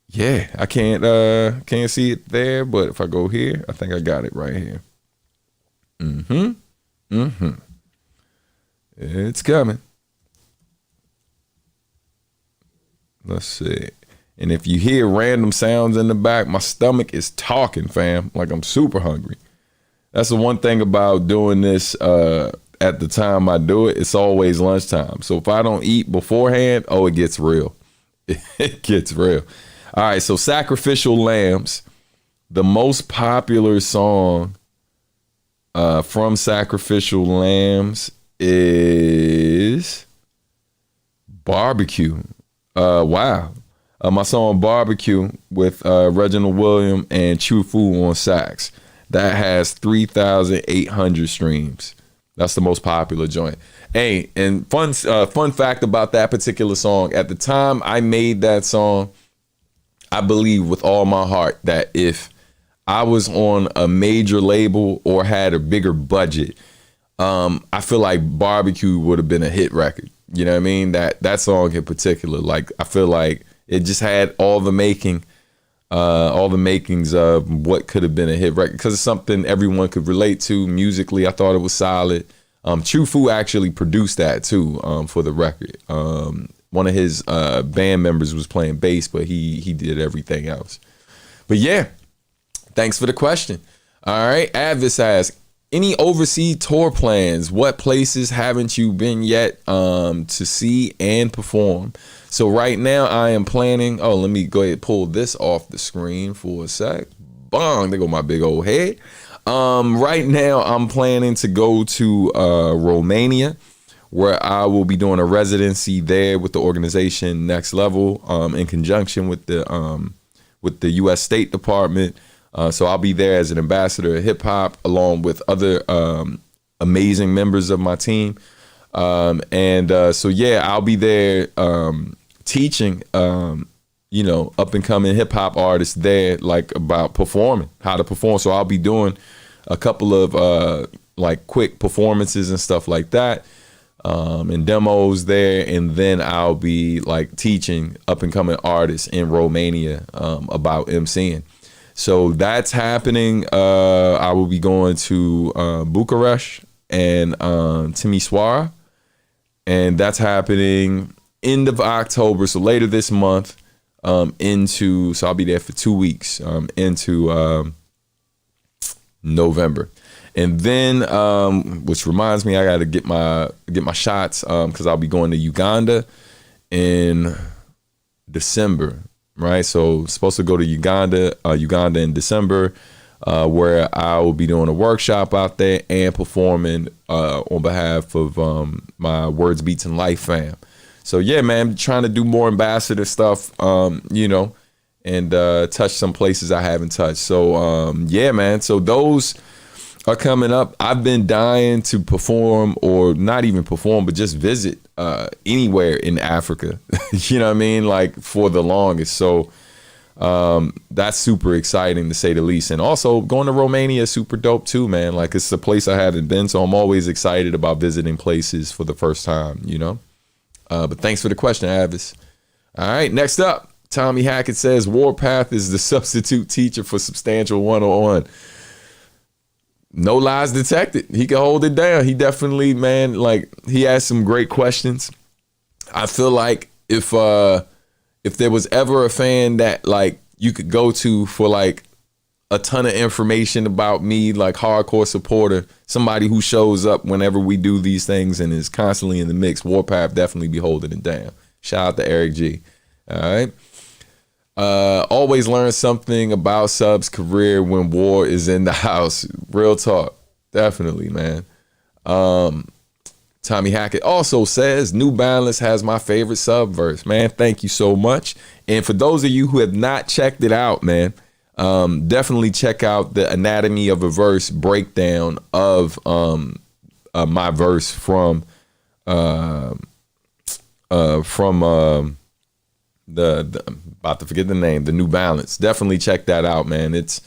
A: Yeah, I can't see it there, but if I go here, I think I got it right here. It's coming. Let's see. And if you hear random sounds in the back, my stomach is talking, fam. Like I'm super hungry. That's the one thing about doing this at the time I do it. It's always lunchtime. So if I don't eat beforehand, it gets real. It gets real. All right, so Sacrificial Lambs, the most popular song from Sacrificial Lambs is Barbecue. Wow. My song Barbecue with Reginald Williams and True Fu on sax. That has 3,800 streams. That's the most popular joint. Hey, and fun fact about that particular song. At the time I made that song, I believe with all my heart that if I was on a major label or had a bigger budget, I feel like Barbecue would have been a hit record. You know what I mean? That song in particular, like I feel like it just had all the makings of what could have been a hit record because it's something everyone could relate to musically. I thought it was solid. True Fu actually produced that too for the record. One of his band members was playing bass, but he did everything else. But yeah, thanks for the question. All right, Advis asks, any overseas tour plans? What places haven't you been yet to see and perform? So right now I am planning, let me go ahead and pull this off the screen for a sec. Bong, there go my big old head. Right now I'm planning to go to Romania, where I will be doing a residency there with the organization Next Level in conjunction with the U.S. State Department. So I'll be there as an ambassador of hip hop along with other amazing members of my team. So yeah, I'll be there teaching up and coming hip hop artists there, like about performing, how to perform. So I'll be doing a couple of like quick performances and stuff like that, and demos there. And then I'll be like teaching up and coming artists in Romania about Emceeing. So that's happening. I will be going to Bucharest and Timișoara, and that's happening end of October. So later this month, so I'll be there for 2 weeks into November. And then, which reminds me, I got to get my shots because I'll be going to Uganda in December, right? So supposed to go to Uganda in December, where I will be doing a workshop out there and performing on behalf of my Words, Beats, and Life fam. So yeah, man, I'm trying to do more ambassador stuff, and touch some places I haven't touched. So yeah, man. So those are coming up. I've been dying to perform, or not even perform, but just visit anywhere in Africa. You know what I mean? Like for the longest. So that's super exciting to say the least. And also going to Romania is super dope too, man. Like it's a place I haven't been, so I'm always excited about visiting places for the first time, But thanks for the question, Avis. All right, next up, Tommy Hackett says Warpath is the substitute teacher for Substantial 101. No lies detected. He can hold it down. He definitely, man, like he asked some great questions. I feel like if there was ever a fan that like you could go to for like a ton of information about me, like hardcore supporter, somebody who shows up whenever we do these things and is constantly in the mix, Warpath definitely be holding it down. Shout out to Eric G. All right. Always learn something about Sub's career when War is in the house. Real talk. Definitely, man. Tommy Hackett also says New Balance has my favorite Sub verse. Man, thank you so much. And for those of you who have not checked it out, man, definitely check out the Anatomy of a Verse breakdown of my verse from the about to forget the name, the New Balance. Definitely check that out, man. It's,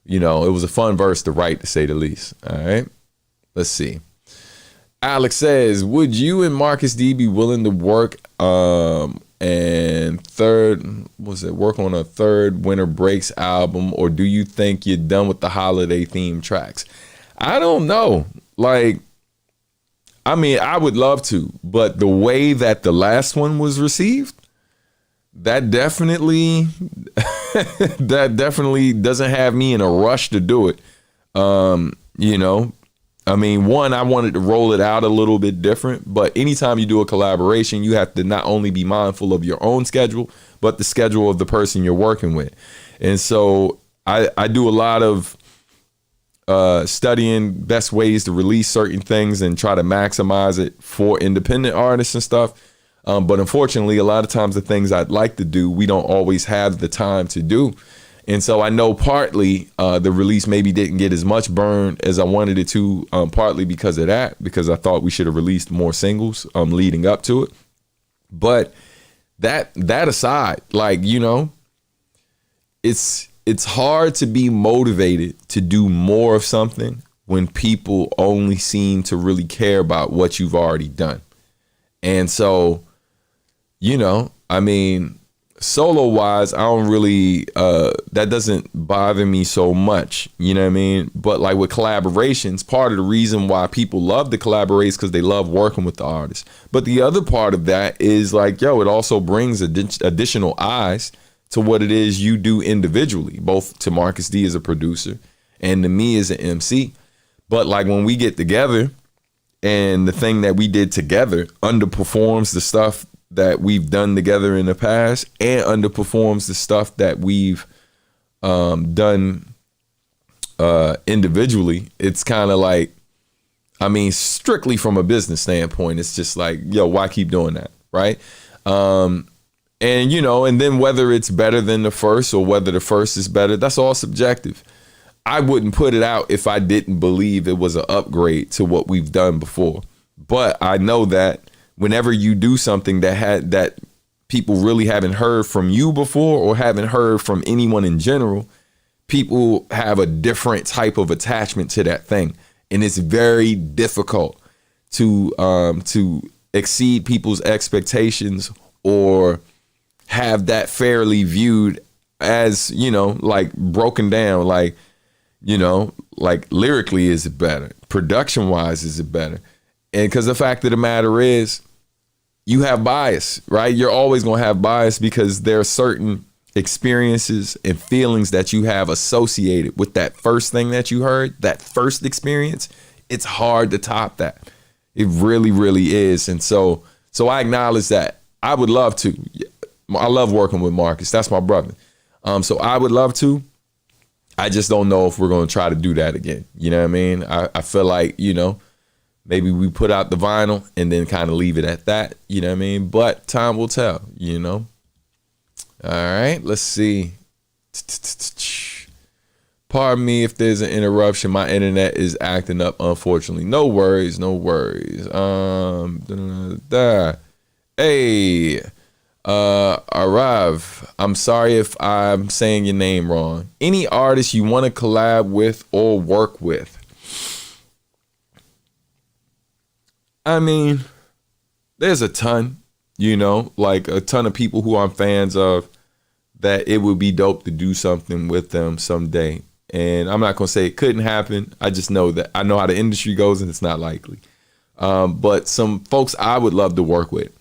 A: it was a fun verse to write, to say the least. All right, let's see. Alex says, would you and Marcus D be willing to work work on a third Winter Breaks album, or do you think you're done with the holiday theme tracks? I don't know. Like, I mean, I would love to, but the way that the last one was received, that definitely doesn't have me in a rush to do it. I mean, one, I wanted to roll it out a little bit different, but anytime you do a collaboration, you have to not only be mindful of your own schedule, but the schedule of the person you're working with. And so I do a lot of studying best ways to release certain things and try to maximize it for independent artists and stuff. But unfortunately, a lot of times the things I'd like to do, we don't always have the time to do. And so I know partly the release maybe didn't get as much burn as I wanted it to, partly because of that, because I thought we should have released more singles leading up to it. But that aside, like, it's hard to be motivated to do more of something when people only seem to really care about what you've already done. And so, I mean, solo wise, I don't really, that doesn't bother me so much, you know what I mean? But like with collaborations, part of the reason why people love to collaborate is because they love working with the artist. But the other part of that is like, it also brings additional eyes to what it is you do individually, both to Marcus D as a producer and to me as an MC. But like when we get together and the thing that we did together underperforms the stuff that we've done together in the past and underperforms the stuff that we've done individually, it's kind of like, I mean, strictly from a business standpoint, it's just like, why keep doing that, right? And then whether it's better than the first or whether the first is better, that's all subjective. I wouldn't put it out if I didn't believe it was an upgrade to what we've done before. But I know that whenever you do something that people really haven't heard from you before or haven't heard from anyone in general, people have a different type of attachment to that thing. And it's very difficult to exceed people's expectations or have that fairly viewed as, you know, like broken down, like, you know, like lyrically, is it better? Production wise, is it better? And because the fact of the matter is, you have bias, right? You're always going to have bias because there are certain experiences and feelings that you have associated with that first thing that you heard, that first experience. It's hard to top that. It really, really is. And so I acknowledge that. I would love to. I love working with Marcus. That's my brother. So I would love to. I just don't know if we're going to try to do that again. You know what I mean? I feel like, you know, maybe we put out the vinyl and then kind of leave it at that. You know what I mean? But time will tell, you know? All right, let's see. Pardon me if there's an interruption. My internet is acting up, unfortunately. No worries, no worries. Hey, Arav, I'm sorry if I'm saying your name wrong. Any artist you want to collab with or work with? I mean, there's a ton, you know, like a ton of people who I'm fans of that it would be dope to do something with them someday. And I'm not going to say it couldn't happen. I just know that I know how the industry goes and it's not likely. But some folks I would love to work with.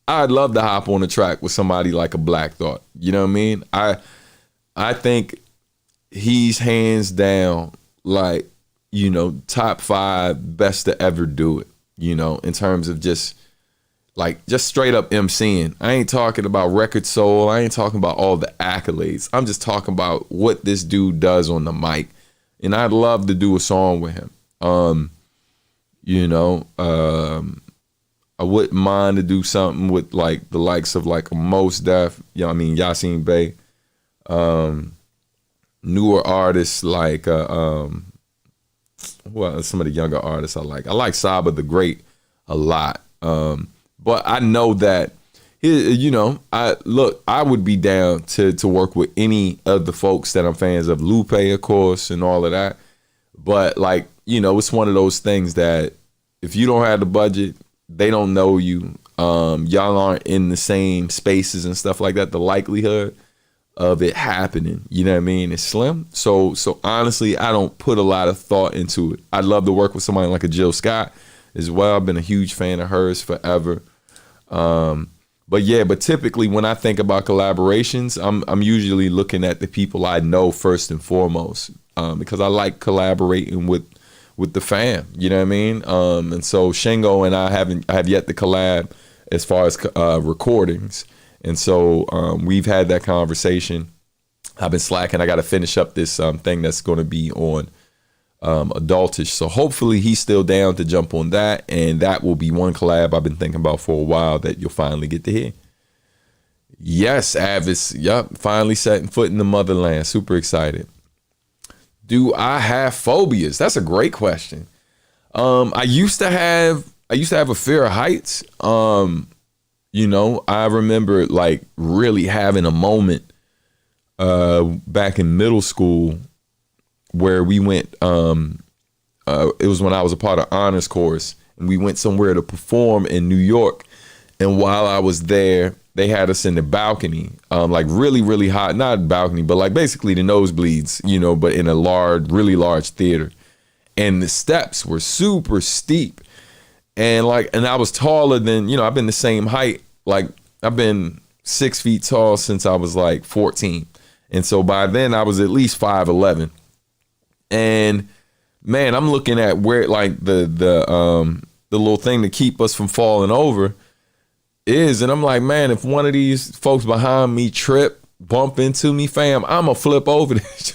A: I'd love to hop on a track with somebody like a Black Thought. You know what I mean? I think he's hands down, like, you know, top 5 best to ever do it, you know, in terms of just straight up Emceeing. I ain't talking about record soul. I ain't talking about all the accolades. I'm just talking about what this dude does on the mic. And I'd love to do a song with him. You know, I wouldn't mind to do something with like the likes of like a Mos Def, you know what I mean, Yasin Bey. Newer artists like some of the younger artists I like. I like Saba the Great a lot. But I know that, you know, I would be down to work with any of the folks that I'm fans of. Lupe, of course, and all of that. But like, you know, it's one of those things that if you don't have the budget, they don't know you. Y'all aren't in the same spaces and stuff like that. The likelihood of it happening, you know what I mean, is slim. So honestly, I don't put a lot of thought into it. I'd love to work with somebody like a Jill Scott as well. I've been a huge fan of hers forever. But typically when I think about collaborations, I'm usually looking at the people I know first and foremost, because I like collaborating with the fam, you know what I mean? And so Shingo and I have yet to collab as far as recordings. And so we've had that conversation. I've been slacking. I got to finish up this thing that's going to be on Adultish. So hopefully he's still down to jump on that. And that will be one collab I've been thinking about for a while that you'll finally get to hear. Yes, Avis. Yup. Finally setting foot in the motherland. Super excited. Do I have phobias? That's a great question. I used to have a fear of heights. You know, I remember like really having a moment back in middle school where we went, it was when I was a part of honors course, and we went somewhere to perform in New York. And while I was there, they had us in the balcony, like really, really high, not balcony, but like basically the nosebleeds, you know, but in a really large theater. And the steps were super steep. And I was taller than, you know, I've been the same height. Like I've been 6 feet tall since I was like 14. And so by then I was at least 5'11". And man, I'm looking at where like the little thing to keep us from falling over is, and I'm like, man, if one of these folks behind me bump into me, fam, I'ma flip over this.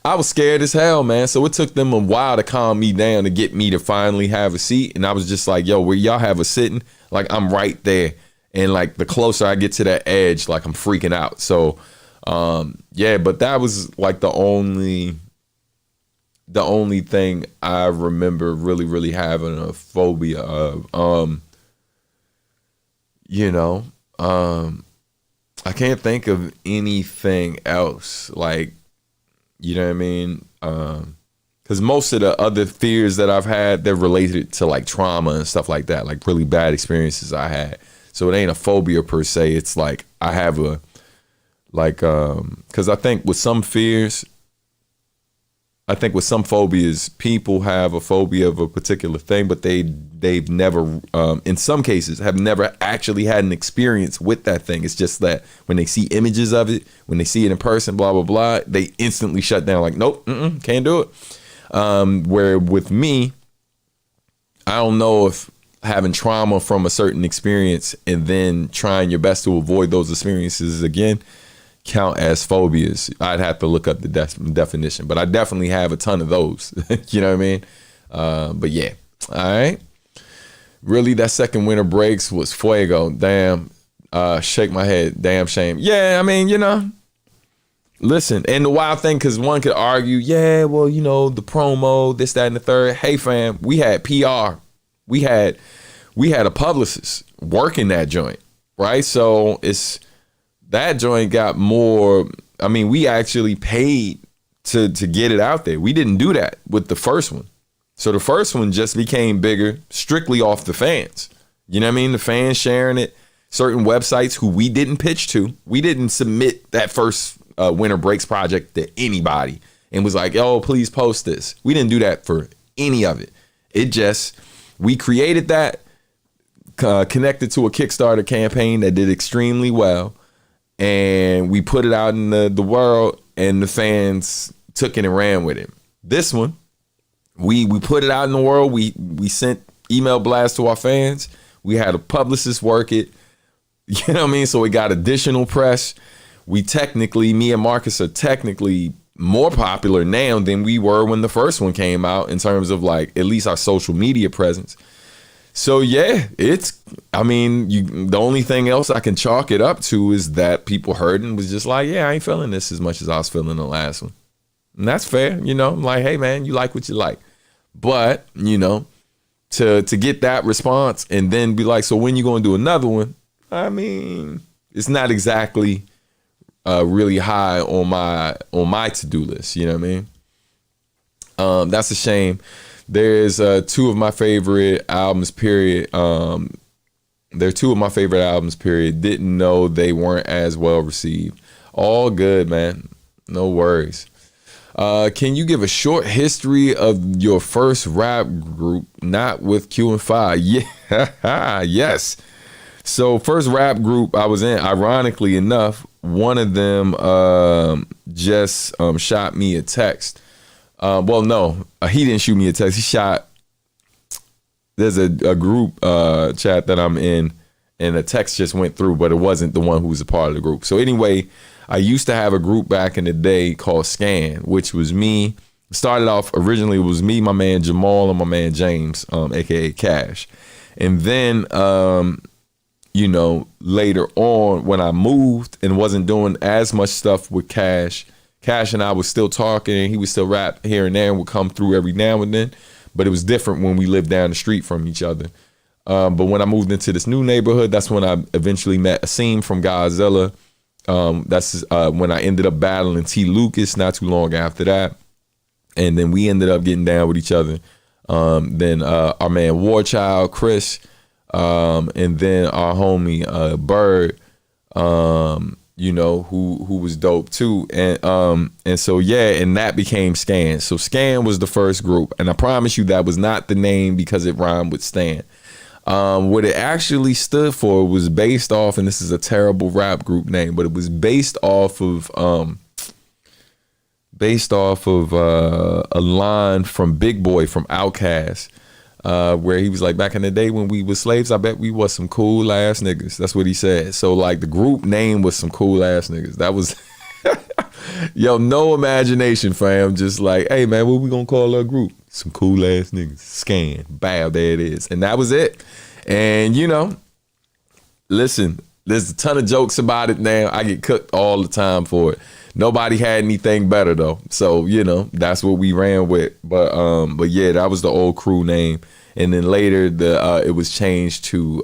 A: I was scared as hell, man. So it took them a while to calm me down to get me to finally have a seat. And I was just like, yo, where y'all have a sitting? Like I'm right there. And like the closer I get to that edge, like I'm freaking out. So yeah, but that was like the only thing I remember really, really having a phobia of. You know, I can't think of anything else. Like, you know what I mean? Because most of the other fears that I've had, they're related to like trauma and stuff like that, like really bad experiences I had. So it ain't a phobia per se. It's like I have a, like, because I think with some fears, I think with some phobias, people have a phobia of a particular thing, but they've never, in some cases, have never actually had an experience with that thing. It's just that when they see images of it, when they see it in person, blah, blah, blah, they instantly shut down like, nope, can't do it. Where with me, I don't know if having trauma from a certain experience and then trying your best to avoid those experiences again count as phobias. I'd have to look up the definition, but I definitely have a ton of those. You know what I mean? But yeah, all right. Really, that second winter breaks was fuego. Damn, shake my head. Damn shame. Yeah, I mean, you know, listen, and the wild thing, because one could argue, yeah, well, you know, the promo, this, that, and the third. Hey, fam, we had PR. We had a publicist working that joint, right? So that joint got more. I mean, we actually paid to get it out there. We didn't do that with the first one. So the first one just became bigger strictly off the fans. You know what I mean? The fans sharing it, certain websites who we didn't pitch to. We didn't submit that first Winter Breaks project to anybody and was like, oh, please post this. We didn't do that for any of it. It just, we created that, connected to a Kickstarter campaign that did extremely well. And we put it out in the world, and the fans took it and ran with it. This one, we put it out in the world. We sent email blasts to our fans. We had a publicist work it. You know what I mean? So we got additional press. We technically, me and Marcus are technically more popular now than we were when the first one came out in terms of like at least our social media presence. So yeah, the only thing else I can chalk it up to is that people heard and was just like, yeah, I ain't feeling this as much as I was feeling the last one. And that's fair, you know, I'm like, hey man, you like what you like. But, you know, to get that response and then be like, so when you gonna do another one? I mean, it's not exactly really high on my to-do list, you know what I mean? That's a shame. There's two of my favorite albums, period. They're two of my favorite albums, period. Didn't know they weren't as well received. All good, man. No worries. Can you give a short history of your first rap group, not with Q and Phi? Yeah, yes. So first rap group I was in, ironically enough, one of them just shot me a text. Well, no, he didn't shoot me a text. He shot, there's a group chat that I'm in, and a text just went through, but it wasn't the one who was a part of the group. So anyway, I used to have a group back in the day called Scan, which was me. Started off, originally it was me, my man Jamal, and my man James, aka Cash. And then, you know, later on when I moved and wasn't doing as much stuff with Cash and I was still talking, and he would still rap here and there and would come through every now and then. But it was different when we lived down the street from each other. But when I moved into this new neighborhood, that's when I eventually met Emceeing from Godzilla. That's when I ended up battling T. Lucas not too long after that. And then we ended up getting down with each other. Then our man Warchild, Chris, and then our homie Bird, you know, who was dope too. And so yeah, and that became Scan. So Scan was the first group, and I promise you that was not the name because it rhymed with Stan. What it actually stood for was based off, and this is a terrible rap group name, but it was based off of a line from Big Boy from Outkast, where he was like, back in the day when we were slaves, I bet we was some cool ass niggas. That's what he said. So like the group name was some cool ass niggas. That was yo, no imagination, fam. Just like, hey man, what we gonna call our group? Some cool ass niggas. Scan. Bam, there it is. And that was it. And you know, listen, there's a ton of jokes about it now. I get cooked all the time for it. Nobody had anything better though. So, you know, that's what we ran with. But yeah, that was the old crew name. And then later it was changed to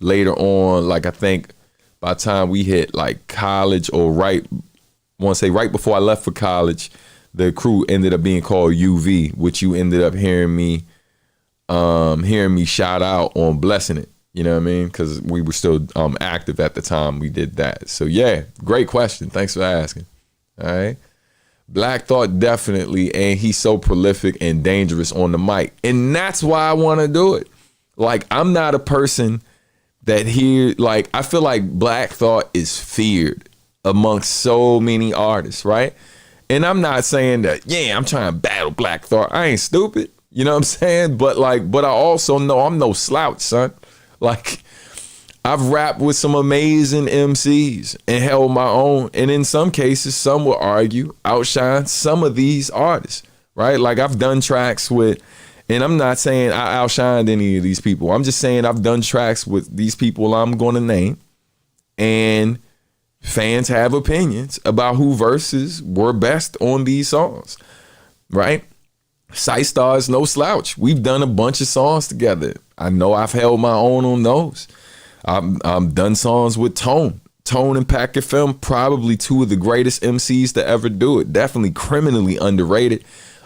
A: later on, like I think by the time we hit like college or right before I left for college, the crew ended up being called UV, which you ended up hearing me shout out on Blessing It. You know what I mean? Because we were still active at the time we did that. So yeah, great question. Thanks for asking. All right. Black Thought, definitely, and he's so prolific and dangerous on the mic. And that's why I want to do it. Like, I'm not a person that I feel like Black Thought is feared amongst so many artists, right? And I'm not saying that, I'm trying to battle Black Thought. I ain't stupid. You know what I'm saying? But I also know I'm no slouch, son. Like, I've rapped with some amazing MCs and held my own. And in some cases, some will argue, outshine some of these artists, right? Like, I've done tracks with, and I'm not saying I outshined any of these people. I'm just saying I've done tracks with these people I'm going to name. And fans have opinions about who verses were best on these songs, right? Sight Star is no slouch. We've done a bunch of songs together. I know I've held my own on those. I've done songs with Tone and Pack FM, probably two of the greatest MCs to ever do it. Definitely criminally underrated,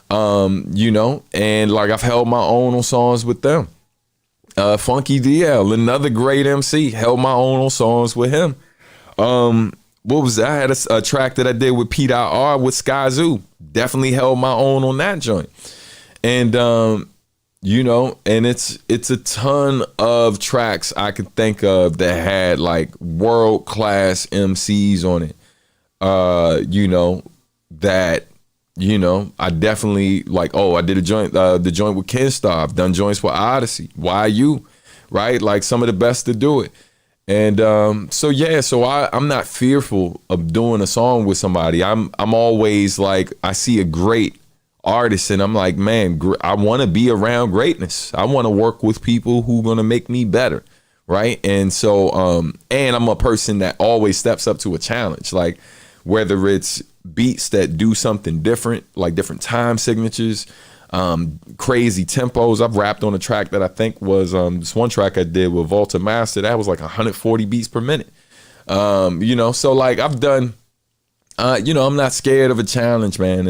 A: and like I've held my own on songs with them. Funky DL, another great MC, held my own on songs with him. What was that? I had a track that I did with P.R. with Sky Zoo. Definitely held my own on that joint. And and it's a ton of tracks I could think of that had like world-class MCs on it. I definitely like, I did a joint, the joint with Kenstar. I've done joints with Odyssey, YU, right? Like some of the best to do it. And so I'm not fearful of doing a song with somebody. I'm always like, I see a great artist and I'm like, man, I want to be around greatness. I want to work with people who are going to make me better, right? And so and I'm a person that always steps up to a challenge, like whether it's beats that do something different, like different time signatures, crazy tempos. I've rapped on a track that I think was this one track I did with Volta Master that was like 140 beats per minute. So like I've done, I'm not scared of a challenge, man.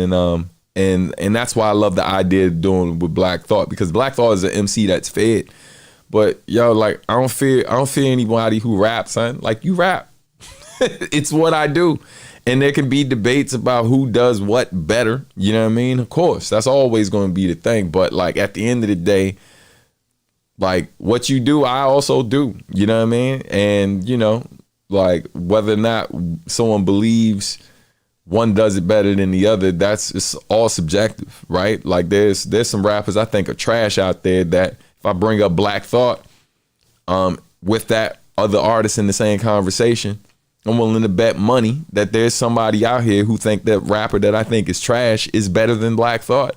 A: And that's why I love the idea of doing with Black Thought, because Black Thought is an MC that's fed. But like I don't fear anybody who raps, son. Like you rap. It's what I do. And there can be debates about who does what better. You know what I mean? Of course, that's always going to be the thing. But like at the end of the day, like what you do, I also do. You know what I mean? And, like whether or not someone believes one does it better than the other, it's all subjective, right? Like there's some rappers I think are trash out there that if I bring up Black Thought with that other artist in the same conversation, I'm willing to bet money that there's somebody out here who think that rapper that I think is trash is better than Black Thought.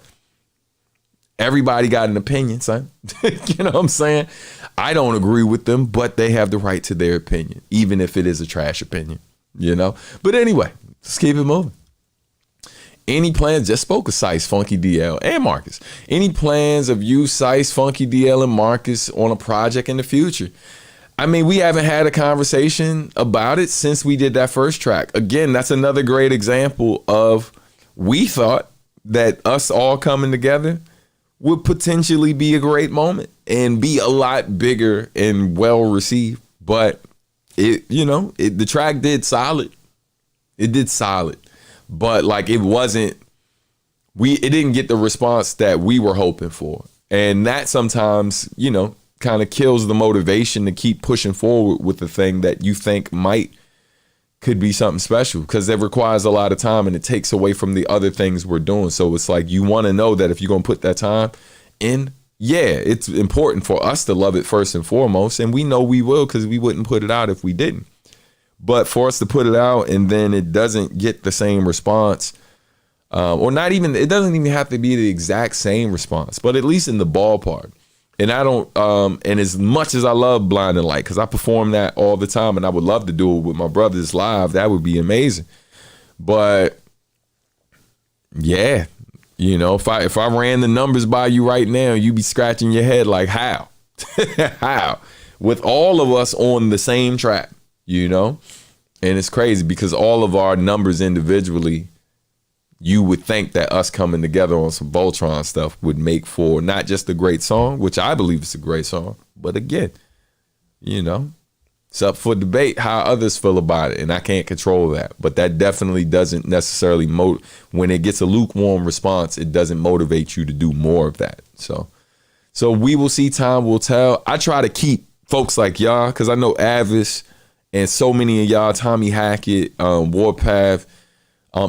A: Everybody got an opinion, son. You know what I'm saying? I don't agree with them, but they have the right to their opinion, even if it is a trash opinion, But anyway, let's keep it moving. Any plans, just spoke of Sice, Funky DL, and Marcus. Any plans of you, Sice, Funky DL, and Marcus on a project in the future? I mean, we haven't had a conversation about it since we did that first track. Again, that's another great example of we thought that us all coming together would potentially be a great moment and be a lot bigger and well received. But the track did solid. It did solid. But like it didn't get the response that we were hoping for. And that sometimes, kind of kills the motivation to keep pushing forward with the thing that you think could be something special, because it requires a lot of time and it takes away from the other things we're doing. So it's like you want to know that if you're going to put that time in, it's important for us to love it first and foremost. And we know we will, because we wouldn't put it out if we didn't. But for us to put it out and then it doesn't get the same response, or not even, it doesn't even have to be the exact same response, but at least in the ballpark. And I don't, and as much as I love Blinding Light, because I perform that all the time and I would love to do it with my brothers live, that would be amazing. But yeah, if I ran the numbers by you right now, you'd be scratching your head like, how? How? with all of us on the same track, you know? And it's crazy because all of our numbers individually, you would think that us coming together on some Voltron stuff would make for not just a great song, which I believe is a great song, but again, you know, it's up for debate how others feel about it, and I can't control that. But that definitely doesn't necessarily when it gets a lukewarm response, it doesn't motivate you to do more of that. So we will see. Time will tell. I try to keep folks like y'all, because I know Avis and so many of y'all, Tommy Hackett, Warpath,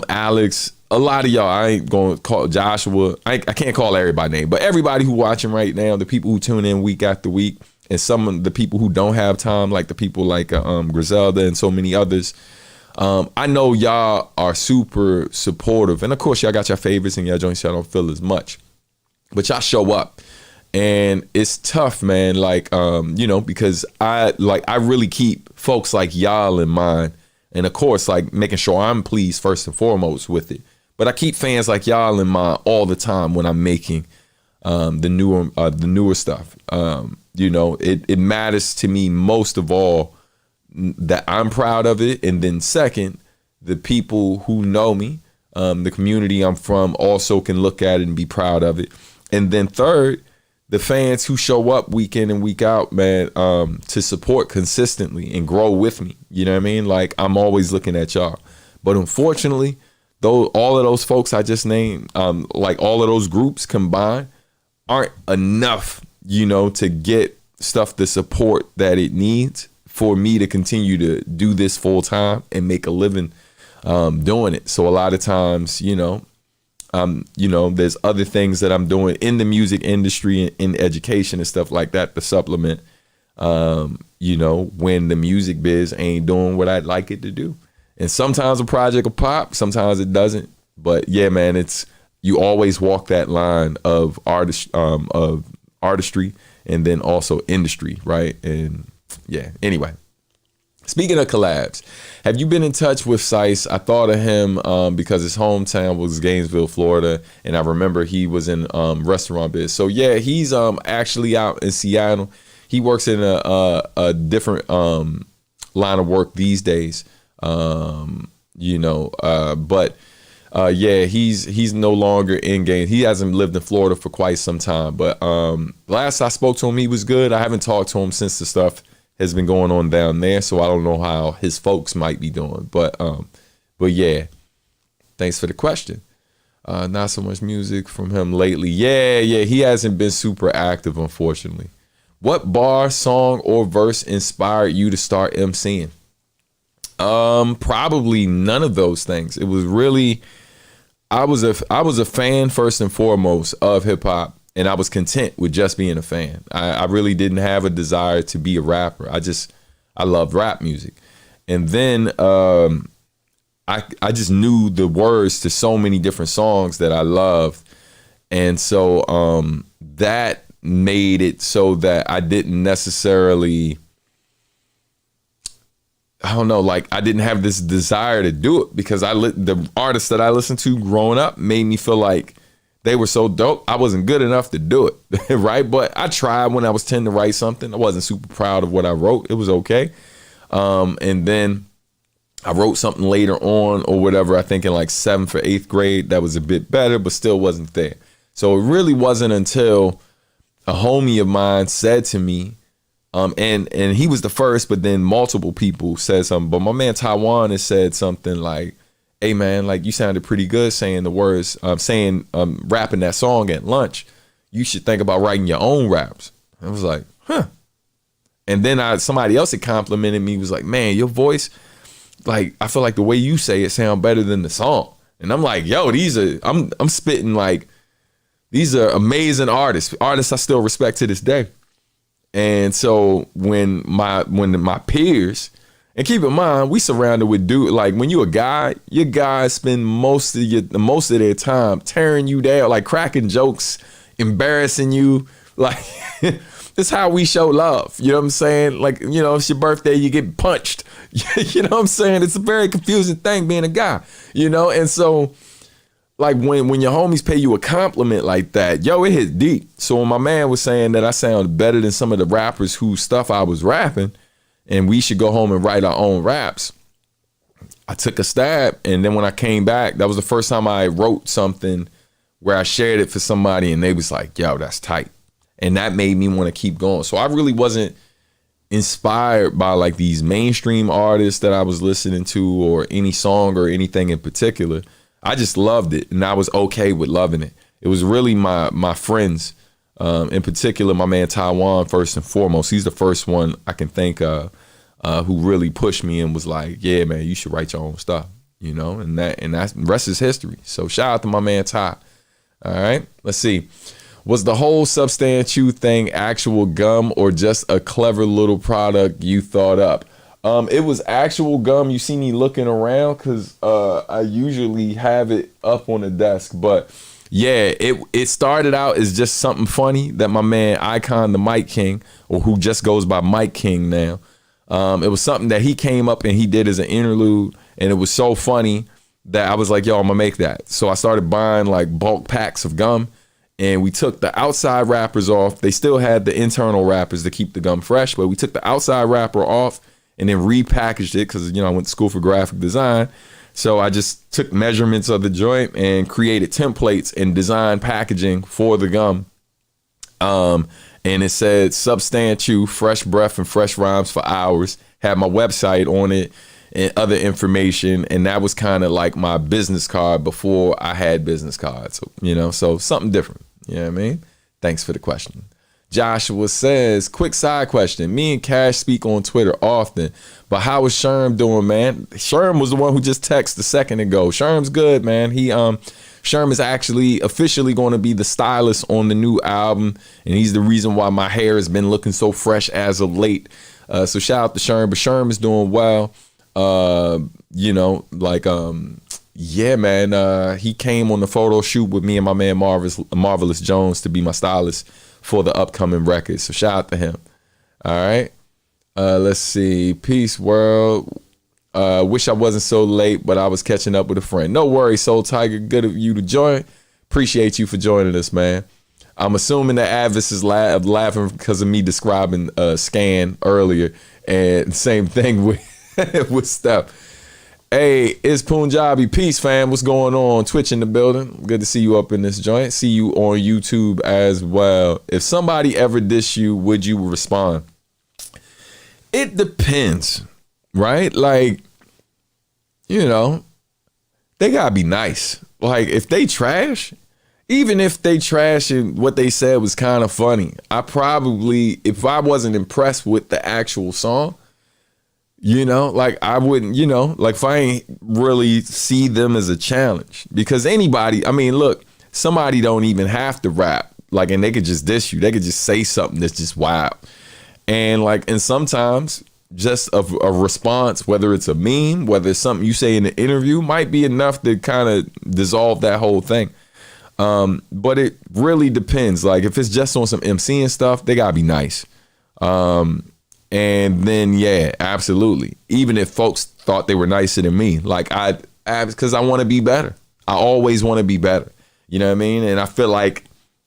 A: Alex, a lot of y'all. I ain't going to call Joshua. I can't call everybody name, but everybody who watching right now, the people who tune in week after week, and some of the people who don't have time, like the people like Griselda and so many others. I know y'all are super supportive. And of course, y'all got your favorites and y'all joints y'all don't feel as much. But y'all show up. And it's tough, man. Like, you know, because I really keep folks like y'all in mind. And of course, like making sure I'm pleased first and foremost with it. But I keep fans like y'all in mind all the time when I'm making the newer stuff. You know, it matters to me most of all that I'm proud of it. And then second, the people who know me, the community I'm from also can look at it and be proud of it. And then third, the fans who show up week in and week out, man, to support consistently and grow with me. You know what I mean? Like, I'm always looking at y'all. But unfortunately, though, all of those folks I just named, like all of those groups combined, aren't enough, you know, to get stuff the support that it needs for me to continue to do this full time and make a living doing it. So a lot of times, you know, there's other things that I'm doing in the music industry and in education and stuff like that to supplement, you know, when the music biz ain't doing what I'd like it to do. And sometimes a project will pop, sometimes it doesn't. But yeah, man, you always walk that line of artistry and then also industry, right? And yeah, anyway. Speaking of collabs, have you been in touch with Sice? I thought of him because his hometown was Gainesville, Florida, and I remember he was in restaurant biz. So yeah, he's actually out in Seattle. He works in a different line of work these days, you know. But yeah, he's no longer in Gainesville. He hasn't lived in Florida for quite some time. But last I spoke to him, he was good. I haven't talked to him since the stuff has been going on down there, so I don't know how his folks might be doing. But yeah, thanks for the question. Not so much music from him lately. Yeah, he hasn't been super active, unfortunately. What bar, song, or verse inspired you to start emceeing? Probably none of those things. It was really, I was a fan first and foremost of hip hop. And I was content with just being a fan. I really didn't have a desire to be a rapper. I loved rap music. And then I just knew the words to so many different songs that I loved. And so that made it so that I didn't necessarily, I don't know, like I didn't have this desire to do it because the artists that I listened to growing up made me feel like they were so dope, I wasn't good enough to do it, right? But I tried when I was 10 to write something. I wasn't super proud of what I wrote. It was okay. And then I wrote something later on or whatever, I think in like 7th or 8th grade that was a bit better, but still wasn't there. So it really wasn't until a homie of mine said to me, and he was the first, but then multiple people said something. But my man Taiwan has said something like, hey man, like you sounded pretty good saying the words, rapping that song at lunch. You should think about writing your own raps. I was like, huh. And then somebody else had complimented me, was like, man, your voice, like I feel like the way you say it sound better than the song. And I'm like, yo, I'm spitting like, these are amazing artists I still respect to this day. And so when my peers, and keep in mind, we surrounded with dudes, like when you a guy, your guys spend most of their time tearing you down, like cracking jokes, embarrassing you. Like, it's how we show love. You know what I'm saying? Like, you know, it's your birthday, you get punched. You know what I'm saying? It's a very confusing thing being a guy, you know? And so like when your homies pay you a compliment like that, yo, it hit deep. So when my man was saying that I sounded better than some of the rappers whose stuff I was rapping, and we should go home and write our own raps, I took a stab. And then when I came back, that was the first time I wrote something where I shared it for somebody and they was like, yo, that's tight. And that made me want to keep going. So I really wasn't inspired by like these mainstream artists that I was listening to or any song or anything in particular. I just loved it, and I was okay with loving it. It was really my friends, in particular, my man Taiwan, first and foremost. He's the first one I can think of who really pushed me and was like, yeah, man, you should write your own stuff, you know, and that rest is history. So shout out to my man Ty. All right, let's see. Was the whole Substantial thing actual gum or just a clever little product you thought up? It was actual gum. You see me looking around because I usually have it up on the desk. But yeah, it started out as just something funny that my man Icon, the Mike King, or who just goes by Mike King now, it was something that he came up and he did as an interlude. And it was so funny that I was like, yo, I'm going to make that. So I started buying like bulk packs of gum. And we took the outside wrappers off. They still had the internal wrappers to keep the gum fresh. But we took the outside wrapper off and then repackaged it because, you know, I went to school for graphic design. So I just took measurements of the joint and created templates and designed packaging for the gum. And it said Substantial, fresh breath and fresh rhymes for hours. Had my website on it and other information. And that was kind of like my business card before I had business cards, you know, so something different. You know what I mean? Thanks for the question. Joshua says, quick side question. Me and Cash speak on Twitter often, but how is Sherm doing, man? Sherm was the one who just texted a second ago. Sherm's good, man. Sherm is actually officially going to be the stylist on the new album, and he's the reason why my hair has been looking so fresh as of late. So shout out to Sherm, but Sherm is doing well. You know, like, yeah, man, he came on the photo shoot with me and my man Marvelous Jones to be my stylist for the upcoming record. So shout out to him. All right. Let's see. Peace, world. Wish I wasn't so late, but I was catching up with a friend. No worries, Soul Tiger. Good of you to join. Appreciate you for joining us, man. I'm assuming that Avis is laughing because of me describing Scan earlier. And same thing with with Steph. Hey, it's Punjabi. Peace, fam. What's going on? Twitch in the building. Good to see you up in this joint. See you on YouTube as well. If somebody ever diss you, would you respond? It depends, right? Like, you know, they gotta be nice. Like, if they trash, even if they trash and what they said was kind of funny, I probably, if I wasn't impressed with the actual song, you know, like I wouldn't, you know, like if I ain't really see them as a challenge, because anybody, I mean, look, somebody don't even have to rap, like, and they could just diss you. They could just say something that's just wild. And like, and sometimes just a response, whether it's a meme, whether it's something you say in the interview, might be enough to kind of dissolve that whole thing. But it really depends. Like if it's just on some Emceeing stuff, they gotta be nice. And then, yeah, absolutely. Even if folks thought they were nicer than me, like because I want to be better. I always want to be better. You know what I mean? And I feel like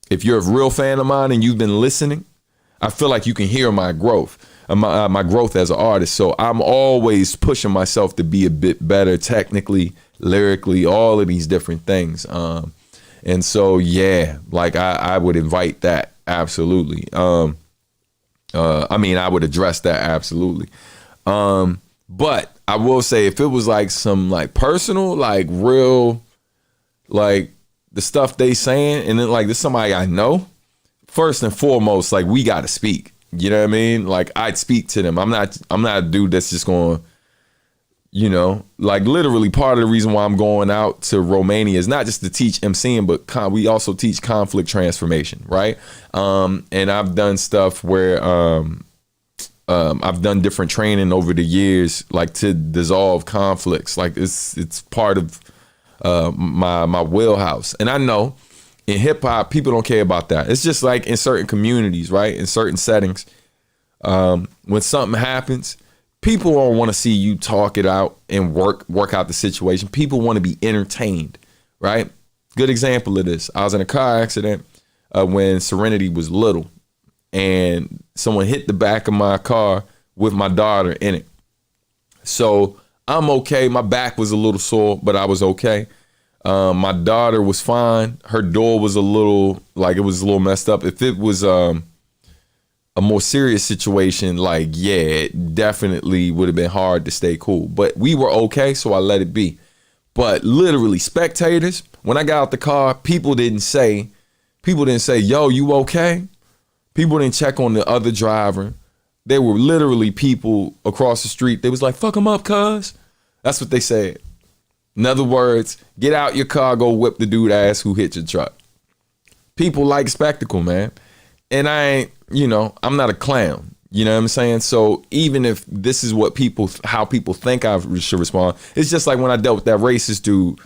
A: if you're a real fan of mine and you've been listening, I feel like you can hear my growth, my growth as an artist. So I'm always pushing myself to be a bit better technically, lyrically, all of these different things. And so, yeah, like I would invite that. Absolutely. I mean, I would address that absolutely. But I will say if it was like some like personal, like real, like the stuff they saying, and then like there's somebody I know, first and foremost, like we got to speak, you know what I mean? Like I'd speak to them. I'm not a dude that's just going, you know, like literally part of the reason why I'm going out to Romania is not just to teach Emceeing, but we also teach conflict transformation, right? And I've done stuff where I've done different training over the years, like to dissolve conflicts. Like it's part of my wheelhouse. And I know in hip hop, people don't care about that. It's just like in certain communities, right? In certain settings, when something happens, people don't want to see you talk it out and work out the situation. People want to be entertained, right? Good example of this. I was in a car accident when Serenity was little, and someone hit the back of my car with my daughter in it. So I'm okay. My back was a little sore, but I was okay. My daughter was fine. Her door was a little messed up. If it was a more serious situation, like, yeah, it definitely would have been hard to stay cool. But we were okay, so I let it be. But literally, spectators, when I got out the car, people didn't say, yo, you okay? People didn't check on the other driver. There were literally people across the street. They was like, fuck him up, cuz. That's what they said. In other words, get out your car, go whip the dude ass who hit your truck. People like spectacle, man. And I'm not a clown. You know what I'm saying? So even if this is how people think I should respond, it's just like when I dealt with that racist dude.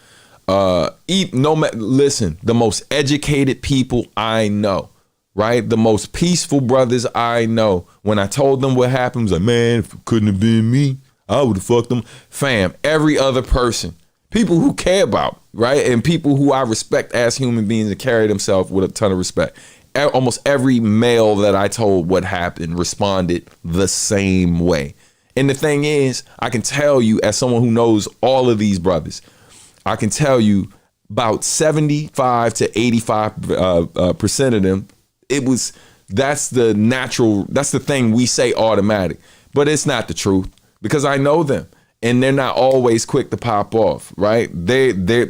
A: Listen, the most educated people I know, right? The most peaceful brothers I know. When I told them what happened, I was like, man, if it couldn't have been me, I would have fucked them. Fam, every other person. People who care about, right? And people who I respect as human beings and carry themselves with a ton of respect. Almost every male that I told what happened responded the same way. And the thing is, I can tell you, as someone who knows all of these brothers, I can tell you about 75 to 85% of them, that's the thing we say automatic. But it's not the truth, because I know them. And they're not always quick to pop off, right? They're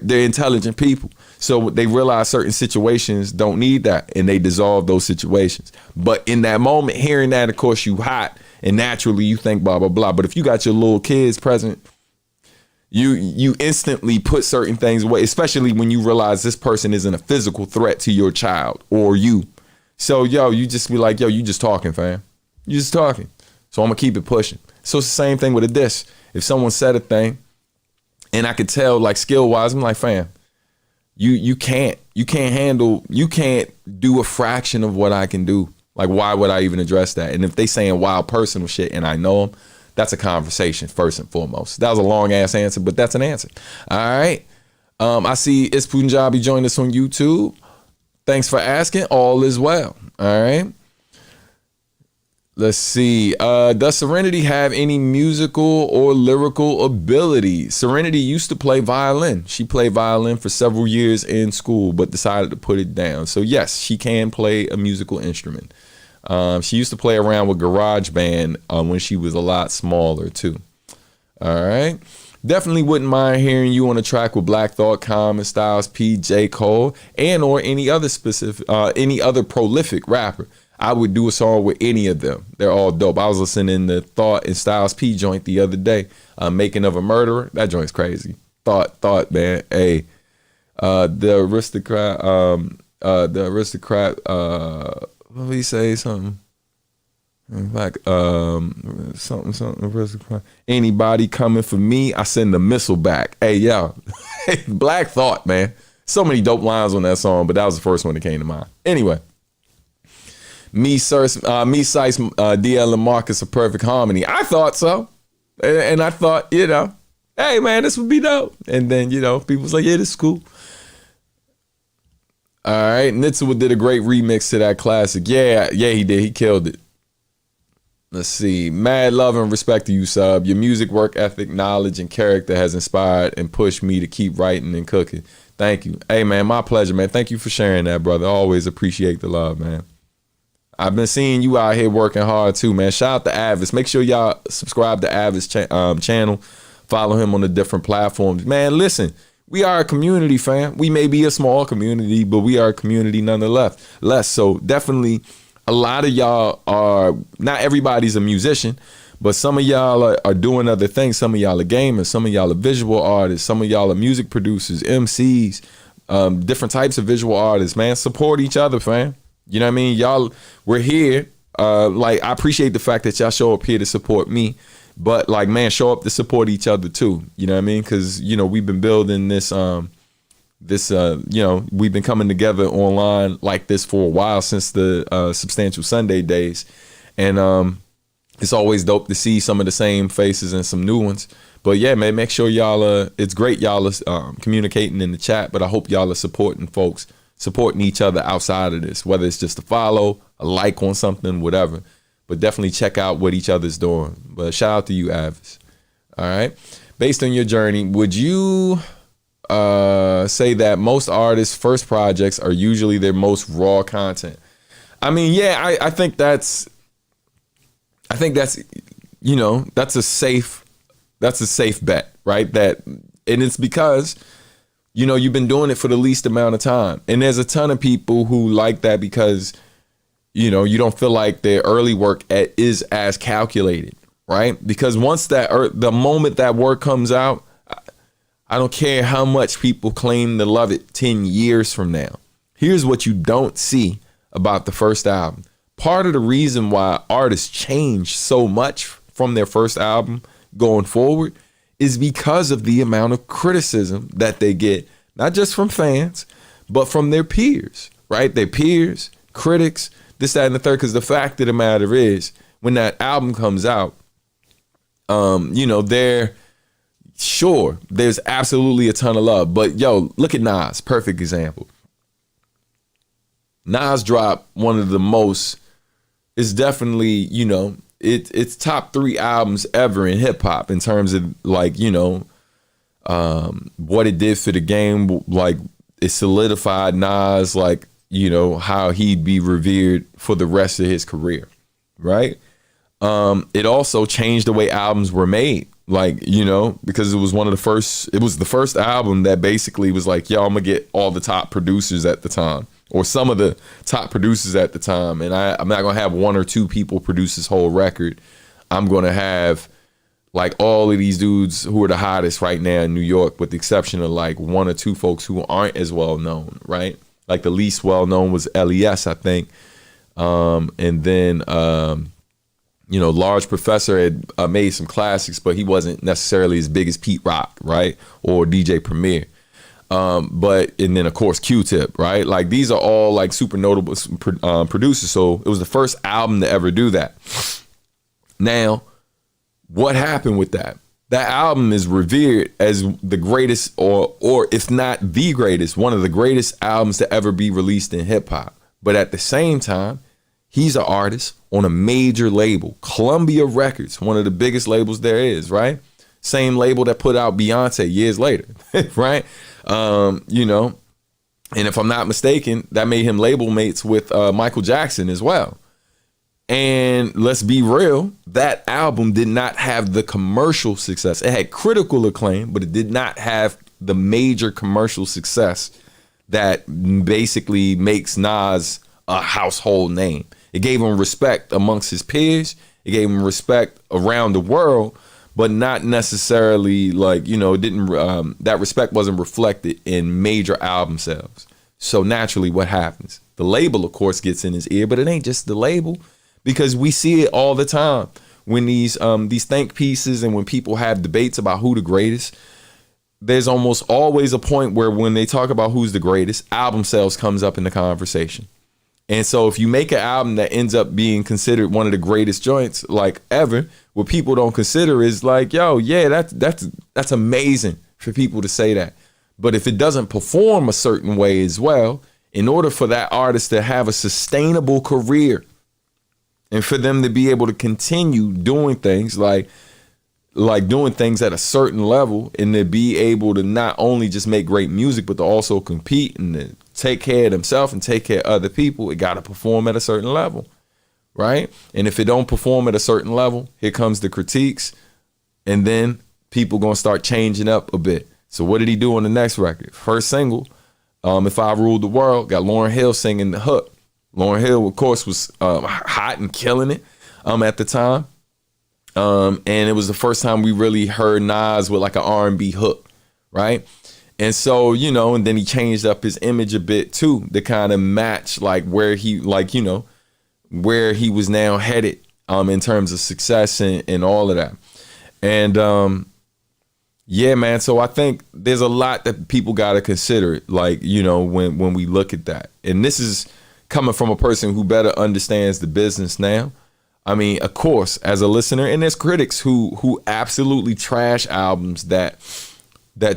A: intelligent people. So they realize certain situations don't need that, and they dissolve those situations. But in that moment, hearing that, of course, you hot, and naturally you think blah, blah, blah. But if you got your little kids present, you instantly put certain things away, especially when you realize this person isn't a physical threat to your child or you. So, you just be like, you just talking, fam. You just talking. So I'm going to keep it pushing. So it's the same thing with a diss. If someone said a thing and I could tell, like, skill wise, I'm like, fam, you can't do a fraction of what I can do. Like, why would I even address that? And if they saying wild personal shit and I know them, that's a conversation first and foremost. That was a long ass answer, but that's an answer. All right. I see It's Punjabi joined us on YouTube. Thanks for asking. All is well. All right. Let's see. Does Serenity have any musical or lyrical ability? Serenity used to play violin. She played violin for several years in school, but decided to put it down. So yes, she can play a musical instrument. She used to play around with GarageBand when she was a lot smaller too. All right. Definitely wouldn't mind hearing you on a track with Black Thought, Common, Styles P, J. Cole, and or any other prolific rapper. I would do a song with any of them. They're all dope. I was listening to Thought and Styles P joint the other day, Making of a Murderer. That joint's crazy. Thought, man. Hey, the aristocrat, what did he say? Something like something aristocrat. Anybody coming for me, I send the missile back. Hey, yo. Black Thought, man. So many dope lines on that song, but that was the first one that came to mind. Anyway. Me, Sice, DL and Marcus, a perfect harmony. I thought so. And I thought, hey, man, this would be dope. And then, people was like, yeah, this is cool. All right. Nitsa did a great remix to that classic. Yeah, he did. He killed it. Let's see. Mad love and respect to you, Sub. Your music, work ethic, knowledge, and character has inspired and pushed me to keep writing and cooking. Thank you. Hey, man, my pleasure, man. Thank you for sharing that, brother. I always appreciate the love, man. I've been seeing you out here working hard too, man. Shout out to Avis. Make sure y'all subscribe to Avis channel. Follow him on the different platforms. Man, listen, we are a community, fam. We may be a small community, but we are a community nonetheless. So definitely a lot of y'all are, not everybody's a musician, but some of y'all are doing other things. Some of y'all are gamers. Some of y'all are visual artists. Some of y'all are music producers, MCs, different types of visual artists, man. Support each other, fam. You know what I mean? Y'all, we're here. I appreciate the fact that y'all show up here to support me, but like, man, show up to support each other too. You know what I mean? Cause we've been building this, we've been coming together online like this for a while, since the Substantial Sunday days. And it's always dope to see some of the same faces and some new ones. But yeah, man, make sure y'all it's great y'all are communicating in the chat, but I hope y'all are supporting each other outside of this, whether it's just a follow, a like on something, whatever. But definitely check out what each other's doing. But shout out to you, Avis. All right. Based on your journey, would you say that most artists' first projects are usually their most raw content? I mean, yeah, I think that's you know, that's a safe bet, right? And it's because, you know, you've been doing it for the least amount of time. And there's a ton of people who like that because, you know, you don't feel like their early work is as calculated, right? Because once the moment that work comes out, I don't care how much people claim to love it 10 years from now. Here's what you don't see about the first album. Part of the reason why artists change so much from their first album going forward is because of the amount of criticism that they get, not just from fans, but from their peers, right? Their peers, critics, this, that, and the third. Because the fact of the matter is, when that album comes out, you know, there's absolutely a ton of love. But yo, look at Nas, perfect example. Nas dropped one of the most, it's definitely, you know, it's top 3 albums ever in hip hop in terms of, like, you know, what it did for the game. Like, it solidified Nas, like, you know, how he'd be revered for the rest of his career, right? It also changed the way albums were made, like, you know, because it was the first album that basically was like, yo, I'm gonna get all the top producers at the time, or some of the top producers at the time. And I'm not going to have 1 or 2 people produce this whole record. I'm going to have like all of these dudes who are the hottest right now in New York, with the exception of like 1 or 2 folks who aren't as well known, right? Like the least well known was LES, I think. And then, you know, Large Professor had made some classics, but he wasn't necessarily as big as Pete Rock, right? Or DJ Premier. And then of course Q-Tip, right? Like, these are all like super notable producers. So it was the first album to ever do that. Now, what happened with that? That album is revered as the greatest, or if not the greatest, one of the greatest albums to ever be released in hip hop. But at the same time, he's an artist on a major label, Columbia Records, one of the biggest labels there is, right? Same label that put out Beyonce years later, right? You know, and if I'm not mistaken, that made him label mates with Michael Jackson as well. And let's be real, that album did not have the commercial success. It had critical acclaim, but it did not have the major commercial success that basically makes Nas a household name. It gave him respect amongst his peers. It gave him respect around the world, but not necessarily, like, you know, it didn't, that respect wasn't reflected in major album sales. So naturally, what happens? The label, of course, gets in his ear, but it ain't just the label, because we see it all the time when these think pieces and when people have debates about who the greatest. There's almost always a point where when they talk about who's the greatest, album sales comes up in the conversation. And so if you make an album that ends up being considered one of the greatest joints like ever, what people don't consider is like, yo, yeah, that's amazing for people to say that. But if it doesn't perform a certain way as well, in order for that artist to have a sustainable career and for them to be able to continue doing things like doing things at a certain level, and to be able to not only just make great music, but to also compete and to take care of themselves and take care of other people, it got to perform at a certain level, right? And if it don't perform at a certain level, here comes the critiques, and then people gonna start changing up a bit. So what did he do on the next record? First single, If I Ruled the World, got Lauryn Hill singing the hook. Lauryn Hill, of course, was hot and killing it at the time. And it was the first time we really heard Nas with like an R&B hook, right? And so, you know, and then he changed up his image a bit too to kind of match like where he, like, you know, where he was now headed in terms of success and all of that. And yeah, man, so I think there's a lot that people got to consider, like, you know, when we look at that. And this is coming from a person who better understands the business now. I mean, of course, as a listener, and there's critics who absolutely trash albums that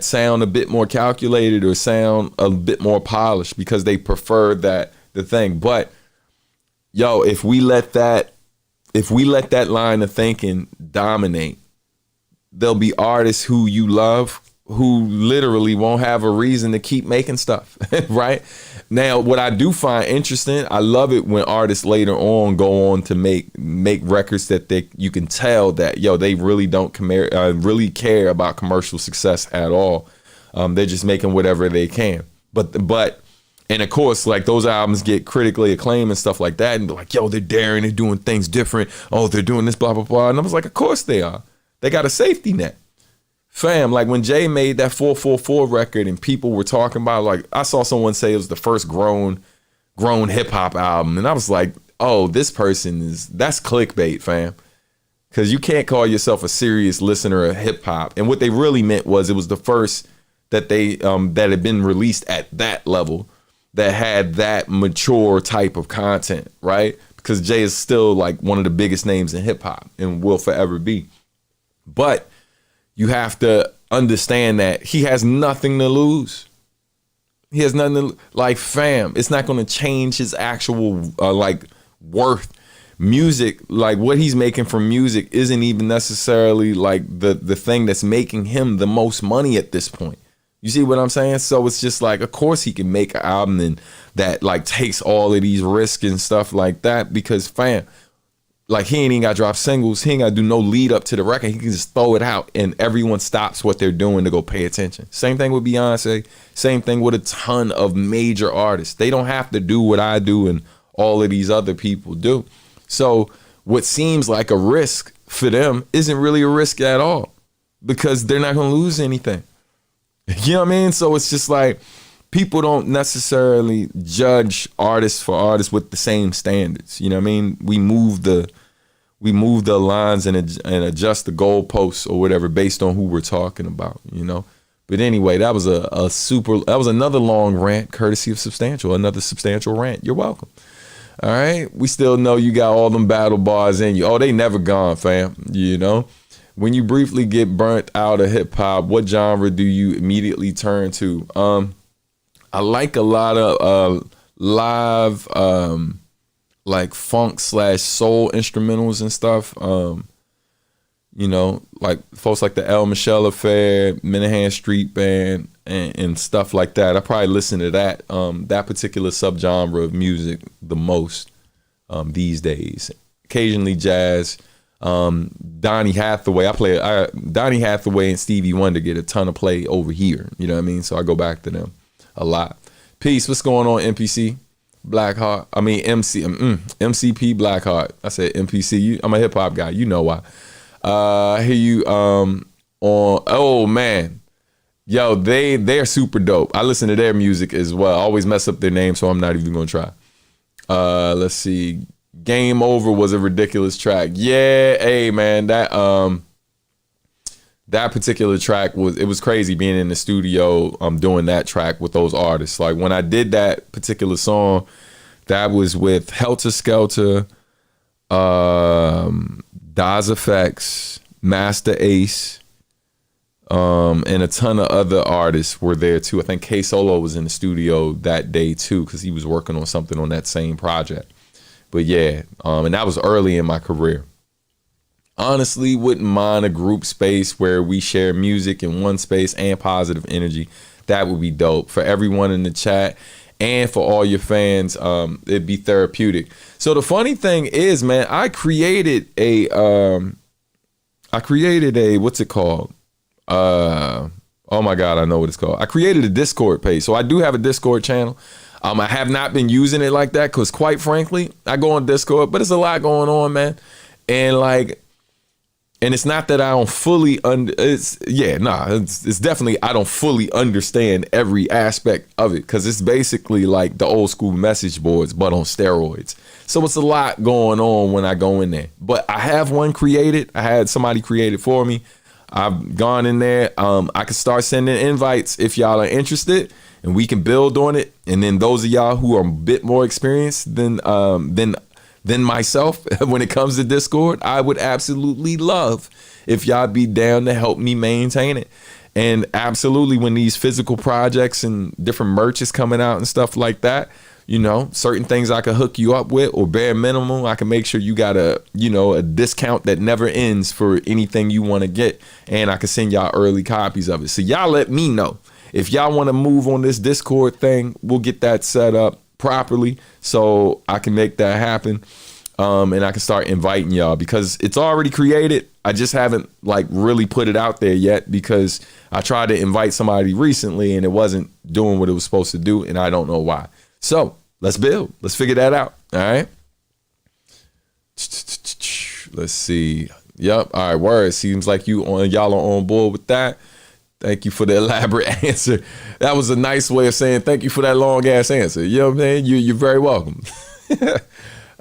A: sound a bit more calculated or sound a bit more polished because they prefer the thing. But yo, if we let that line of thinking dominate, there'll be artists who you love who literally won't have a reason to keep making stuff, right? Now, what I do find interesting, I love it when artists later on go on to make records that you can tell that, yo, they really don't really care about commercial success at all. They're just making whatever they can. But and of course, like those albums get critically acclaimed and stuff like that, and they're like, yo, they're daring, they're doing things different. Oh, they're doing this, blah, blah, blah. And I was like, of course they are. They got a safety net. Fam, like when Jay made that 444 record and people were talking about, like, I saw someone say it was the first grown hip hop album. And I was like, oh, this person that's clickbait, fam. Because you can't call yourself a serious listener of hip hop. And what they really meant was it was the first that that had been released at that level that had that mature type of content, right? Because Jay is still like one of the biggest names in hip hop and will forever be. But you have to understand that he has nothing to lose. He has nothing to, like, fam, it's not going to change his actual worth. Music, like what he's making from music isn't even necessarily like the thing that's making him the most money at this point. You see what I'm saying? So it's just like, of course he can make an album that like takes all of these risks and stuff like that, because fam, like he ain't even got to drop singles. He ain't got to do no lead up to the record. He can just throw it out and everyone stops what they're doing to go pay attention. Same thing with Beyonce. Same thing with a ton of major artists. They don't have to do what I do and all of these other people do. So what seems like a risk for them isn't really a risk at all, because they're not going to lose anything. You know what I mean? So it's just like people don't necessarily judge artists for artists with the same standards. You know what I mean? We move the lines and adjust the goalposts or whatever based on who we're talking about, you know? But anyway, that was that was another long rant courtesy of Substantial, another Substantial rant. You're welcome. All right. We still know you got all them battle bars in you. Oh, they never gone, fam. You know? When you briefly get burnt out of hip hop, what genre do you immediately turn to? I like a lot of live like funk / soul instrumentals and stuff. You know, like folks like the El Michelle Affair, Minahan Street Band, and stuff like that. I probably listen to that particular subgenre of music the most these days. Occasionally jazz. Donny Hathaway. Donny Hathaway and Stevie Wonder get a ton of play over here. You know what I mean? So I go back to them a lot. Peace. What's going on, MPC? Blackheart. I mean, MCP Blackheart. I said MPC. I'm a hip hop guy. You know why. I hear you on. Oh man, yo, they're super dope. I listen to their music as well. I always mess up their name, so I'm not even gonna try. Let's see. Game Over was a ridiculous track. Yeah, hey man, that particular track was crazy being in the studio doing that track with those artists. Like when I did that particular song, that was with Helter Skelter, Daz Effects, Master Ace, and a ton of other artists were there too. I think K Solo was in the studio that day too, because he was working on something on that same project. But yeah, and that was early in my career. Honestly, wouldn't mind a group space where we share music in one space and positive energy. That would be dope for everyone in the chat and for all your fans. It'd be therapeutic. So the funny thing is, man, I created a what's it called? Oh my God, I know what it's called. I created a Discord page. So I do have a Discord channel. I have not been using it like that because, quite frankly, I go on Discord, but there's a lot going on, man. And it's not that I don't fully it's definitely I don't fully understand every aspect of it, because it's basically like the old school message boards, but on steroids. So it's a lot going on when I go in there. But I have one created. I had somebody create it for me. I've gone in there. I can start sending invites if y'all are interested, and we can build on it. And then those of y'all who are a bit more experienced, then than myself when it comes to Discord, I would absolutely love if y'all be down to help me maintain it. And absolutely, when these physical projects and different merch is coming out and stuff like that, you know, certain things I can hook you up with, or bare minimum, I can make sure you got a discount that never ends for anything you want to get. And I can send y'all early copies of it. So y'all let me know. If y'all want to move on this Discord thing, we'll get that set up properly so I can make that happen. And I can start inviting y'all, because it's already created. I just haven't like really put it out there yet, because I tried to invite somebody recently and it wasn't doing what it was supposed to do. And I don't know why. So let's build. Let's figure that out. All right. Let's see. Yep. All right. Word. Seems like y'all are on board with that. Thank you for the elaborate answer. That was a nice way of saying thank you for that long ass answer. You know what I'm saying? You're very welcome. All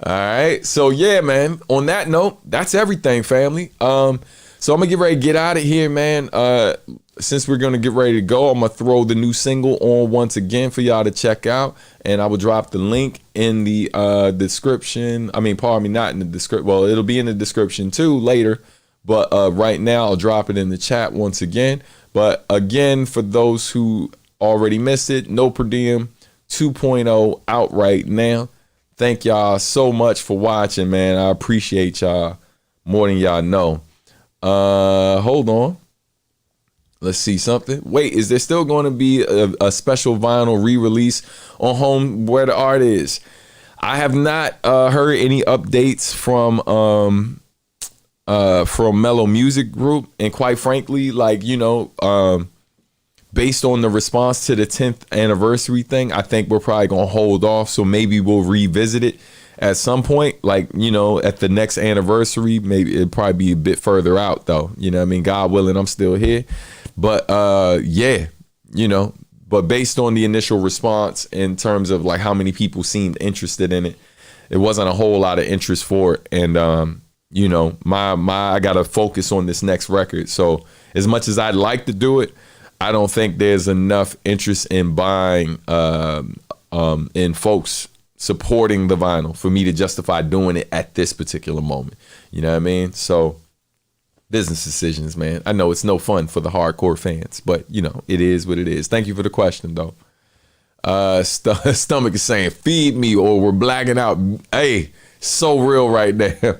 A: right. So yeah, man. On that note, that's everything, family. So I'm gonna get ready to get out of here, man. Since we're gonna get ready to go, I'm gonna throw the new single on once again for y'all to check out, and I will drop the link in the description. I mean, pardon me, not in the description. Well, it'll be in the description too later, but right now I'll drop it in the chat once again. But again, for those who already missed it, No Per Diem 2.0 out right now. Thank y'all so much for watching, man. I appreciate y'all more than y'all know. Hold on. Let's see something. Wait, is there still going to be a special vinyl re-release on Home Where the Art Is? I have not heard any updates from Mellow Music Group, and quite frankly, like, you know, based on the response to the 10th anniversary thing, I think we're probably gonna hold off. So maybe we'll revisit it at some point, like, you know, at the next anniversary. Maybe it'll probably be a bit further out though, you know what I mean? God willing, I'm still here. But yeah, you know, but based on the initial response in terms of like how many people seemed interested in it, it wasn't a whole lot of interest for it. And you know, I gotta focus on this next record. So as much as I'd like to do it, I don't think there's enough interest in buying in folks supporting the vinyl for me to justify doing it at this particular moment. You know what I mean? So business decisions, man. I know it's no fun for the hardcore fans, but you know, it is what it is. Thank you for the question though. Stomach is saying, feed me or we're blacking out. Hey, so real right now.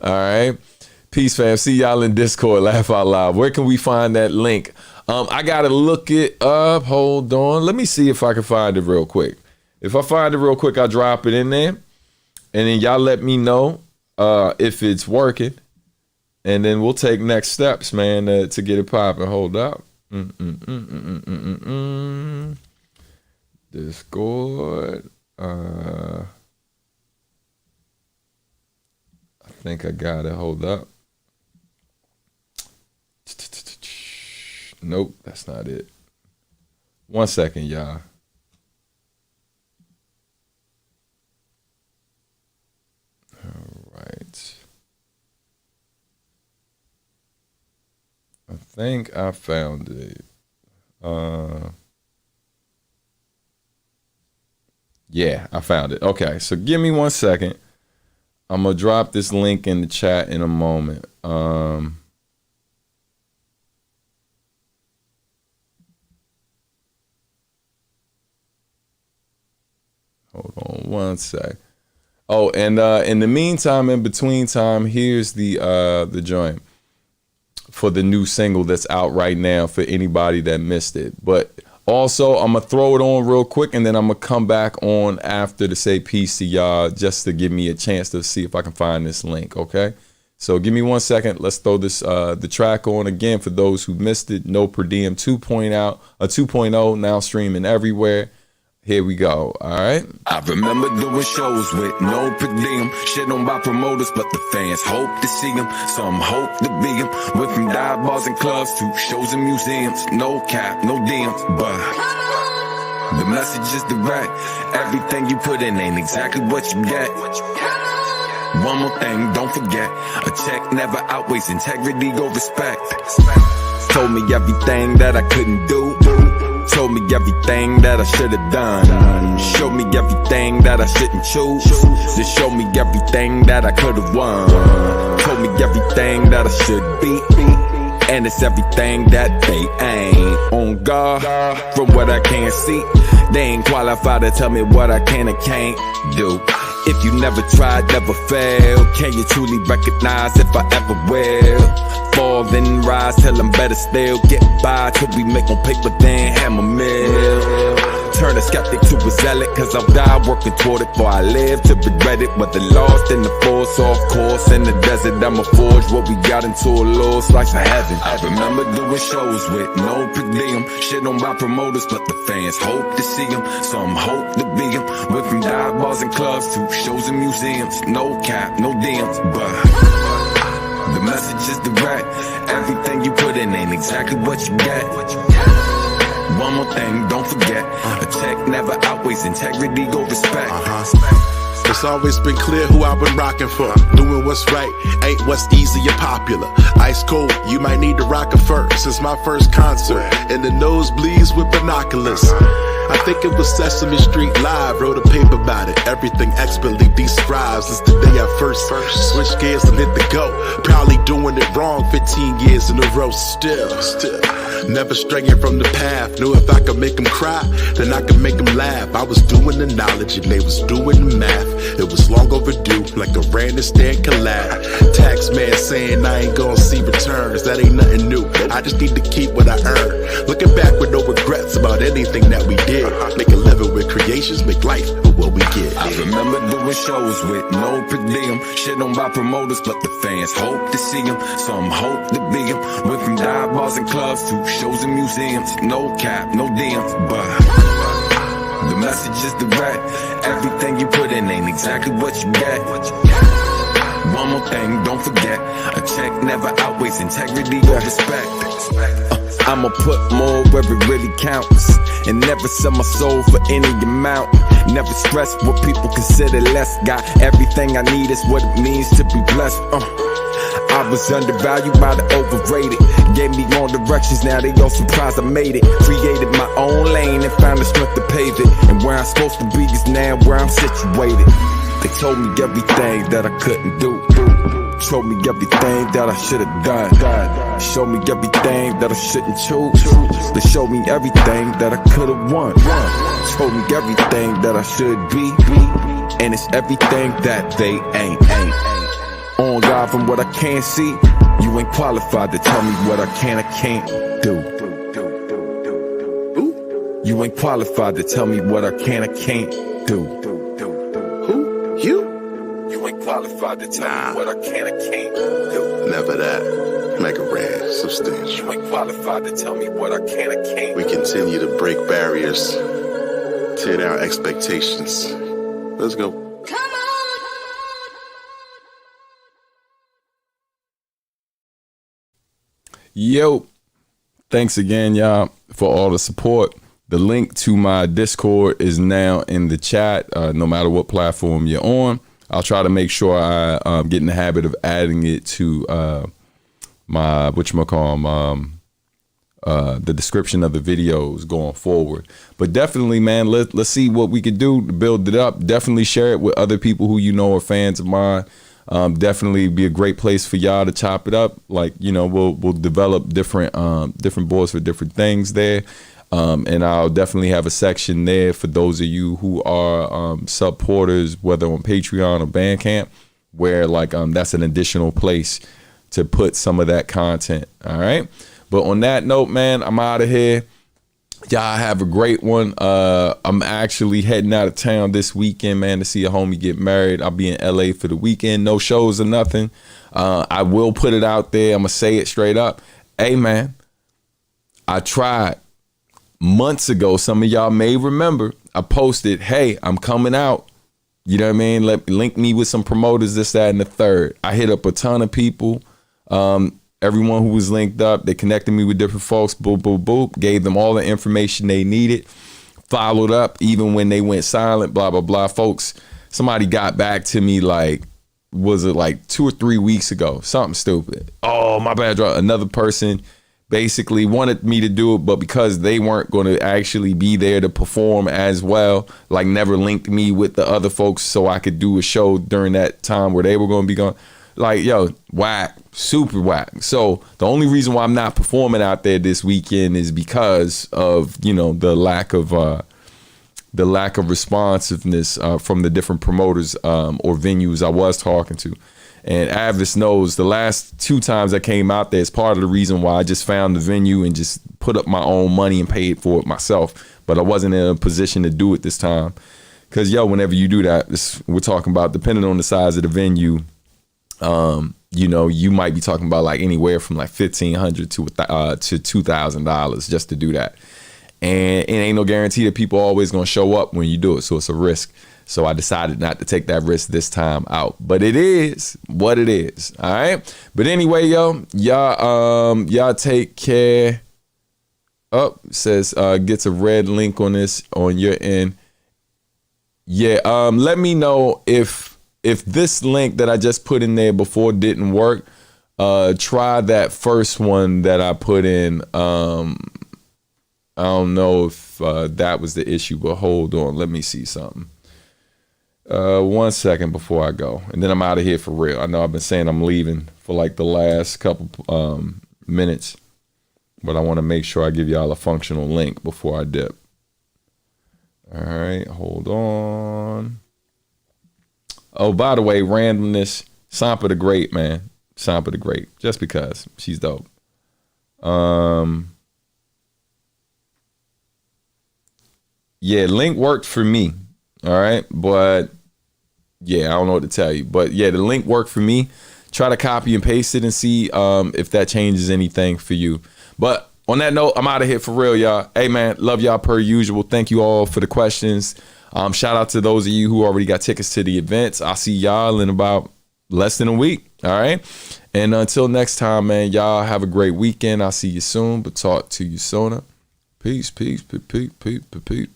A: All right. Peace, fam. See y'all in Discord. Laugh out loud. Where can we find that link? I got to look it up. Hold on. Let me see if I can find it real quick. If I find it real quick, I'll drop it in there. And then y'all let me know if it's working. And then we'll take next steps, man, to get it popping. Hold up. Discord. I think I got it. Hold up. Nope, that's not it. 1 second, y'all. All right. I think I found it. Yeah, I found it. Okay, so give me 1 second. I'm gonna drop this link in the chat in a moment. Hold on 1 sec. Oh, and in the meantime, in between time, here's the joint for the new single that's out right now for anybody that missed it. But also, I'm gonna throw it on real quick, and then I'm gonna come back on after to say peace to y'all, just to give me a chance to see if I can find this link. Okay, so give me 1 second. Let's throw this the track on again for those who missed it. No Per Diem 2.0 now streaming everywhere. Here we go. All right.
B: I remember doing shows with no per diem. Shit on by promoters, but the fans hope to see them. Some hope to be them. Went from dive bars and clubs to shows and museums. No cap, no DMs, but the message is direct. Everything you put in ain't exactly what you get. One more thing, don't forget. A check never outweighs integrity or respect. Told me everything that I couldn't do. Told me everything that I should have done. Showed me everything that I shouldn't choose. Just showed me everything that I could have won. Told me everything that I should be. And it's everything that they ain't. On guard, from what I can't see, they ain't qualified to tell me what I can and can't do. If you never tried, never failed, can you truly recognize if I ever will? Fall then rise till I'm better still. Get by till we make on paper then hammer mill. Turn a skeptic to a zealot, cause I'll die working toward it before I live to regret it. Whether lost in the force, off course in the desert, I'ma forge what we got into a little slice of heaven. I remember doing shows with no per diem. Shit on by promoters, but the fans hope to see them. Some hope to be them. Went from dive bars and clubs to shows and museums. No cap, no DMs, but the message is direct. Everything you put in ain't exactly what you get. One more thing, don't forget, a check never outweighs integrity or respect.
C: It's always been clear who I've been rocking for. Doing what's right ain't what's easy or popular. Ice cold, you might need to rock a first. Since my first concert in the nosebleeds with binoculars. I think it was Sesame Street Live, wrote a paper about it. Everything expertly describes since the day I first switched gears and hit the go. Probably doing it wrong 15 years in a row still. Never straying from the path. Knew if I could make them cry, then I could make them laugh. I was doing the knowledge and they was doing the math. It was long overdue, like a random stand collab. Tax man saying I ain't gonna see returns. That ain't nothing new. I just need to keep what I earned. Looking back with no regrets about anything that we did. Make a living with creations, make life with what we get.
B: I remember doing shows with no per diem. Shit on by promoters, but the fans hope to see them. Some hope to be them. Went from dive bars and clubs to shows and museums. No cap, no DMs, but the message is direct. Everything you put in ain't exactly what you get. One more thing, don't forget, a check never outweighs integrity or respect. I'ma put more where it really counts, and never sell my soul for any amount. Never stress what people consider less. Got everything I need, is what it means to be blessed. I was undervalued by the overrated. Gave me wrong directions, now they all surprised I made it. Created my own lane and found the strength to pave it. And where I'm supposed to be is now where I'm situated. They told me everything that I couldn't do. Showed me everything that I should have done. Showed me everything that I shouldn't choose. They showed me everything that I could have won. Told me everything that I should be. And it's everything that they ain't. On God, from what I can't see, you ain't qualified to tell me what I can or can't do. You ain't qualified to tell me what I can or can't do.
C: Who? You?
B: You ain't qualified to tell me what I can or can't do.
C: Never that. Mega rare, substantial.
B: You ain't qualified to tell me what I can or can't.
C: We continue to break barriers, tear down expectations. Let's go.
A: Yo, thanks again, y'all, for all the support. The link to my Discord is now in the chat, no matter what platform you're on. I'll try to make sure I get in the habit of adding it to my, the description of the videos going forward. But definitely, man, let's see what we can do to build it up. Definitely share it with other people who you know are fans of mine. Definitely be a great place for y'all to chop it up. Like, you know, we'll develop different boards for different things there. And I'll definitely have a section there for those of you who are supporters, whether on Patreon or Bandcamp, where like that's an additional place to put some of that content. All right. But on that note, man, I'm out of here. Y'all have a great one. I'm actually heading out of town this weekend, man, to see a homie get married. I'll be in LA for the weekend. No shows or nothing. I will put it out there. I'm going to say it straight up. Hey, man, I tried months ago. Some of y'all may remember. I posted, hey, I'm coming out. You know what I mean? Link me with some promoters, this, that, and the third. I hit up a ton of people. Everyone who was linked up, they connected me with different folks, boop, boop, boop, gave them all the information they needed, followed up even when they went silent, blah, blah, blah. Folks, somebody got back to me like, was it like 2 or 3 weeks ago? Something stupid. Oh, my bad. Another person basically wanted me to do it, but because they weren't going to actually be there to perform as well, like never linked me with the other folks so I could do a show during that time where they were going to be gone. Like, yo, whack, super whack. So the only reason why I'm not performing out there this weekend is because of, you know, the lack of responsiveness from the different promoters or venues I was talking to. And Avis knows the last 2 times I came out there is part of the reason why I just found the venue and just put up my own money and paid for it myself. But I wasn't in a position to do it this time. Because, yo, whenever you do that, we're talking about, depending on the size of the venue, you know, you might be talking about like anywhere from like $1,500 to $2,000 just to do that. And it ain't no guarantee that people are always going to show up when you do it. So it's a risk. So I decided not to take that risk this time out. But it is what it is. All right. But anyway, yo, y'all take care. Oh, it says gets a red link on this on your end. Yeah. Let me know if this link that I just put in there before didn't work. Try that first one that I put in. I don't know if that was the issue, but hold on. Let me see something. 1 second before I go, and then I'm out of here for real. I know I've been saying I'm leaving for like the last couple minutes, but I want to make sure I give y'all a functional link before I dip. All right, hold on. Oh, by the way, randomness, Sampa the Great, man. Sampa the Great, just because she's dope. Yeah, link worked for me. All right, but yeah, I don't know what to tell you. But yeah, the link worked for me. Try to copy and paste it and see if that changes anything for you. But on that note, I'm out of here for real, y'all. Hey, man, love y'all per usual. Thank you all for the questions. Shout out to those of you who already got tickets to the events. I'll see y'all in about less than a week. All right. And until next time, man, y'all have a great weekend. I'll see you soon, but talk to you sooner. Peace, peace, peace, peace, peace, peace.